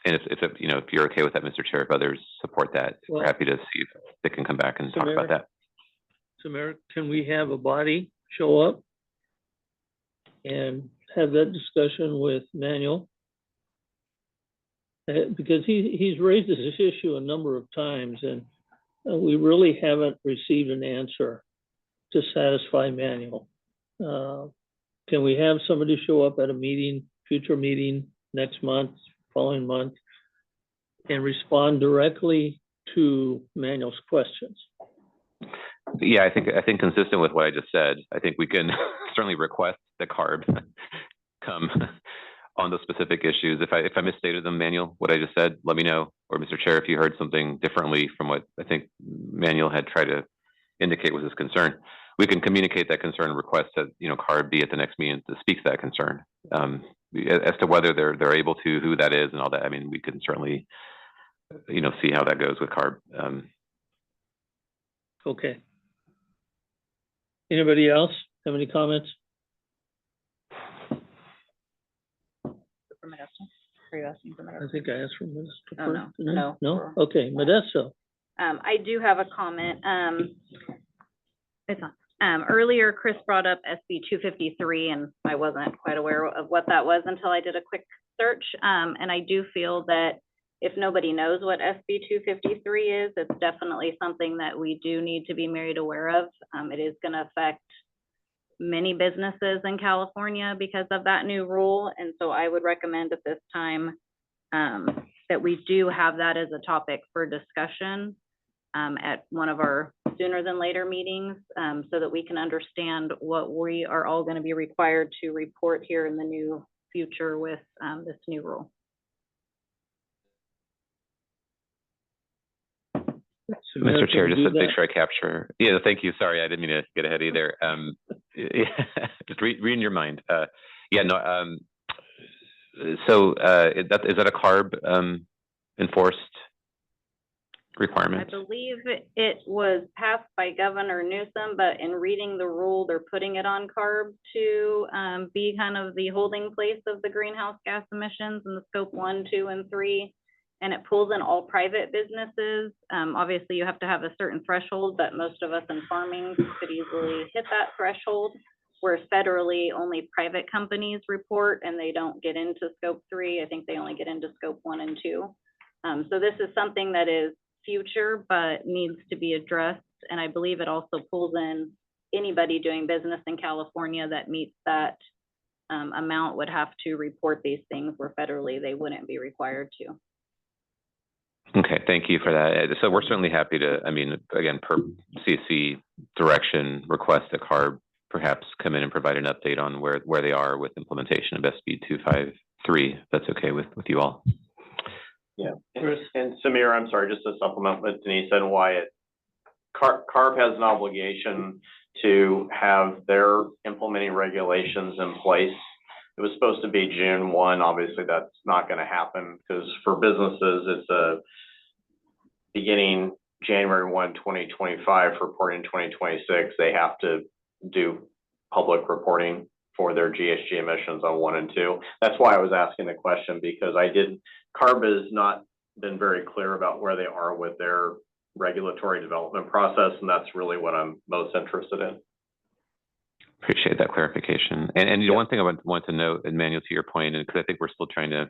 if you're okay with that, Mr. Chair, if others support that, we're happy to see if they can come back and talk about that. So, Mayor, can we have a body show up and have that discussion with Manuel? Because he's raised this issue a number of times, and we really haven't received an answer to satisfy Manuel. Can we have somebody show up at a meeting, future meeting, next month, following month, and respond directly to Manuel's questions? Yeah, I think consistent with what I just said, I think we can certainly request that CARB come on those specific issues. If I misstated them, Manuel, what I just said, let me know. Or Mr. Chair, if you heard something differently from what I think Manuel had tried to indicate was his concern, we can communicate that concern and request that CARB be at the next meeting to speak to that concern. As to whether they're able to, who that is, and all that, I mean, we can certainly see how that goes with CARB. Okay. Anybody else have any comments? For Modesto? Are you asking for Modesto? I think I asked for Modesto. Oh, first, no. didn't I? No. Okay, Modesto. I do have a comment. It's on. Earlier, Chris brought up SB 253, and I wasn't quite aware of what that was until I did a quick search. And I do feel that if nobody knows what SB 253 is, it's definitely something that we do need to be made aware of. It is going to affect many businesses in California because of that new rule. And so I would recommend at this time that we do have that as a topic for discussion at one of our sooner than later meetings, so that we can understand what we are all going to be required to report here in the new future with this new rule. Mr. Chair, just to make sure I capture. Yeah, thank you. Sorry, I didn't mean to get ahead either. Just reading your mind. So is that a CARB enforced requirement? I believe it was passed by Governor Newsom, but in reading the rule, they're putting it on CARB to be kind of the holding place of the greenhouse gas emissions in the scope 1, 2, and 3. And it pulls in all private businesses. Obviously, you have to have a certain threshold, but most of us in farming could easily hit that threshold, whereas federally, only private companies report and they don't get into scope 3. I think they only get into scope 1 and 2. So this is something that is future, but needs to be addressed. And I believe it also pulls in anybody doing business in California that meets that amount would have to report these things, where federally they wouldn't be required to. Okay, thank you for that. So we're certainly happy to, I mean, again, per CAC direction, request that CARB perhaps come in and provide an update on where they are with implementation of SB 253. That's okay with you all. Yeah, and Samir, I'm sorry, just to supplement what Denise said and Wyatt, CARB has an obligation to have their implementing regulations in place. It was supposed to be June 1. Obviously, that's not going to happen because for businesses, it's a beginning January 1, 2025, reporting 2026. They have to do public reporting for their GHG emissions on 1 and 2. That's why I was asking the question, because CARB has not been very clear about where they are with their regulatory development process, and that's really what I'm most interested in. Appreciate that clarification. And one thing I want to note, Emmanuel, to your point, and because I think we're still trying to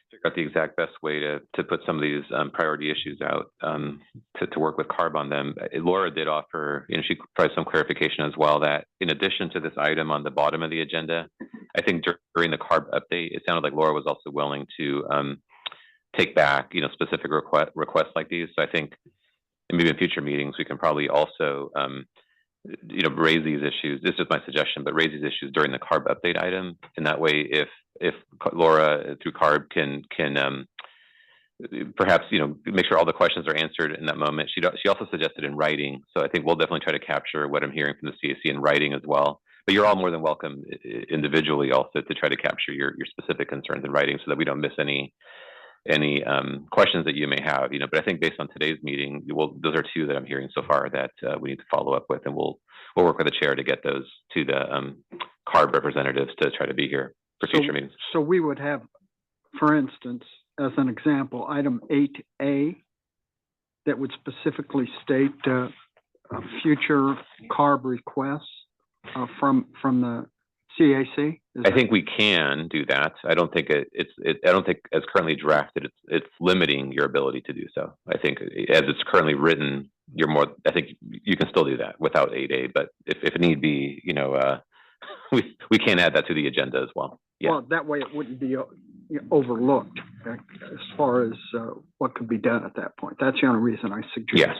figure out the exact best way to put some of these priority issues out, to work with CARB on them. Laura did offer, she provided some clarification as well, that in addition to this item on the bottom of the agenda, I think during the CARB update, it sounded like Laura was also willing to take back, specific requests like these. So I think maybe in future meetings, we can probably also, raise these issues. This is my suggestion, but raise these issues during the CARB update item. And that way, if Laura through CARB can perhaps, make sure all the questions are answered in that moment. She also suggested in writing. So I think we'll definitely try to capture what I'm hearing from the CAC in writing as well. But you're all more than welcome individually also to try to capture your specific concerns in writing so that we don't miss any questions that you may have, but I think based on today's meeting, those are two that I'm hearing so far that we need to follow up with, and we'll work with the chair to get those to the CARB representatives to try to be here for future meetings. So we would have, for instance, as an example, item 8A that would specifically state future CARB requests from the CAC? I think we can do that. I don't think I don't think as currently drafted, it's limiting your ability to do so. I think as it's currently written, I think you can still do that without 8A, but if it need be, we can add that to the agenda as well. Yeah. Well, that way it wouldn't be overlooked as far as what could be done at that point. That's the only reason I suggest. Yes.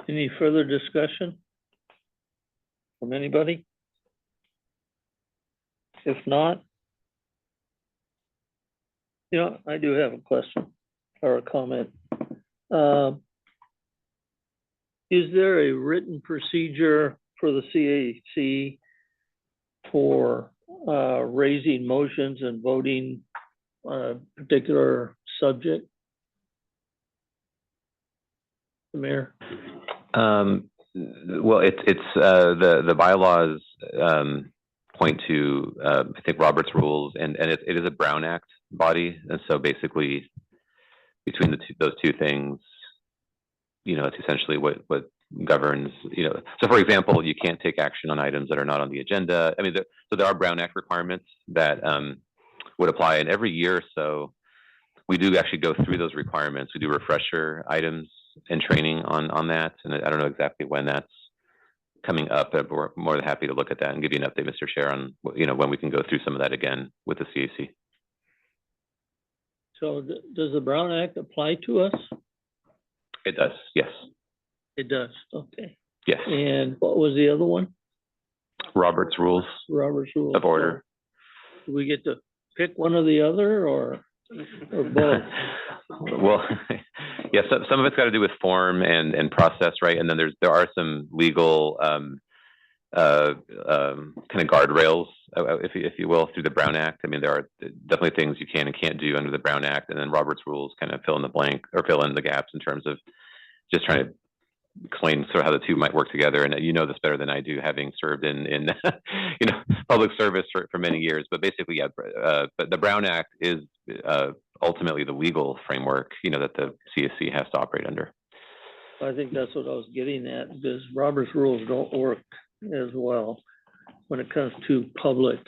Any further discussion from anybody? If not, I do have a question or a comment. Is there a written procedure for the CAC for raising motions and voting on a particular subject? The mayor? Well, it's the bylaws point to I think Robert's rules, and it is a Brown Act body, and so basically between those two things, it's essentially what governs. So for example, you can't take action on items that are not on the agenda. I mean, so there are Brown Act requirements that would apply, and every year or so we do actually go through those requirements. We do refresher items and training on that, and I don't know exactly when that's coming up, but we're more than happy to look at that and give you an update, Mr. Chair, on when we can go through some of that again with the CAC. So does the Brown Act apply to us? It does, yes. It does, okay. Yes. And what was the other one? Robert's rules. Robert's rules of order. Do we get to pick one or the other, or both? Well, yeah, some of it's got to do with form and process, right? And then there are some legal kind of guardrails, if you will, through the Brown Act. I mean, there are definitely things you can and can't do under the Brown Act, and then Robert's rules kind of fill in the blank or fill in the gaps in terms of just trying to explain sort of how the two might work together. And you know this better than I do, having served in public service for many years. But basically, yeah. But the Brown Act is ultimately the legal framework, that the CAC has to operate under. I think that's what I was getting at, because Robert's rules don't work as well when it comes to public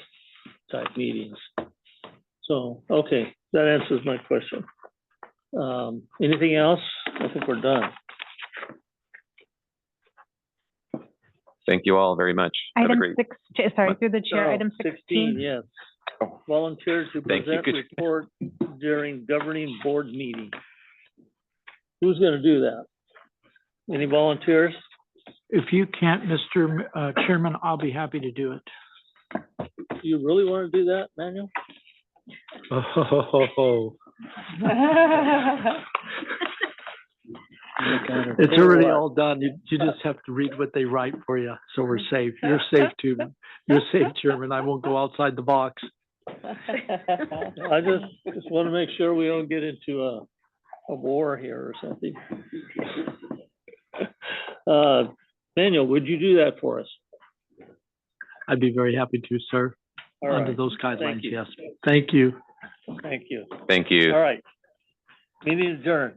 type meetings. So, okay, that answers my question. Anything else? I think we're done. Thank you all very much. Item 6, sorry, through the chair, item 16. Yes. Volunteers to Thank you. present report during governing board meeting. Who's going to do that? Any volunteers? If you can't, Mr. Chairman, I'll be happy to do it. Do you really want to do that, Manuel? Oh. It's already all done. You just have to read what they write for you, so we're safe. You're safe too. You're safe, Chairman. I won't go outside the box. I just want to make sure we don't get into a war here or something. Manuel, would you do that for us? I'd be very happy to, sir. All Under right. those guidelines, Thank you. yes. Thank you. Thank you. Thank you. All right. Meeting adjourned.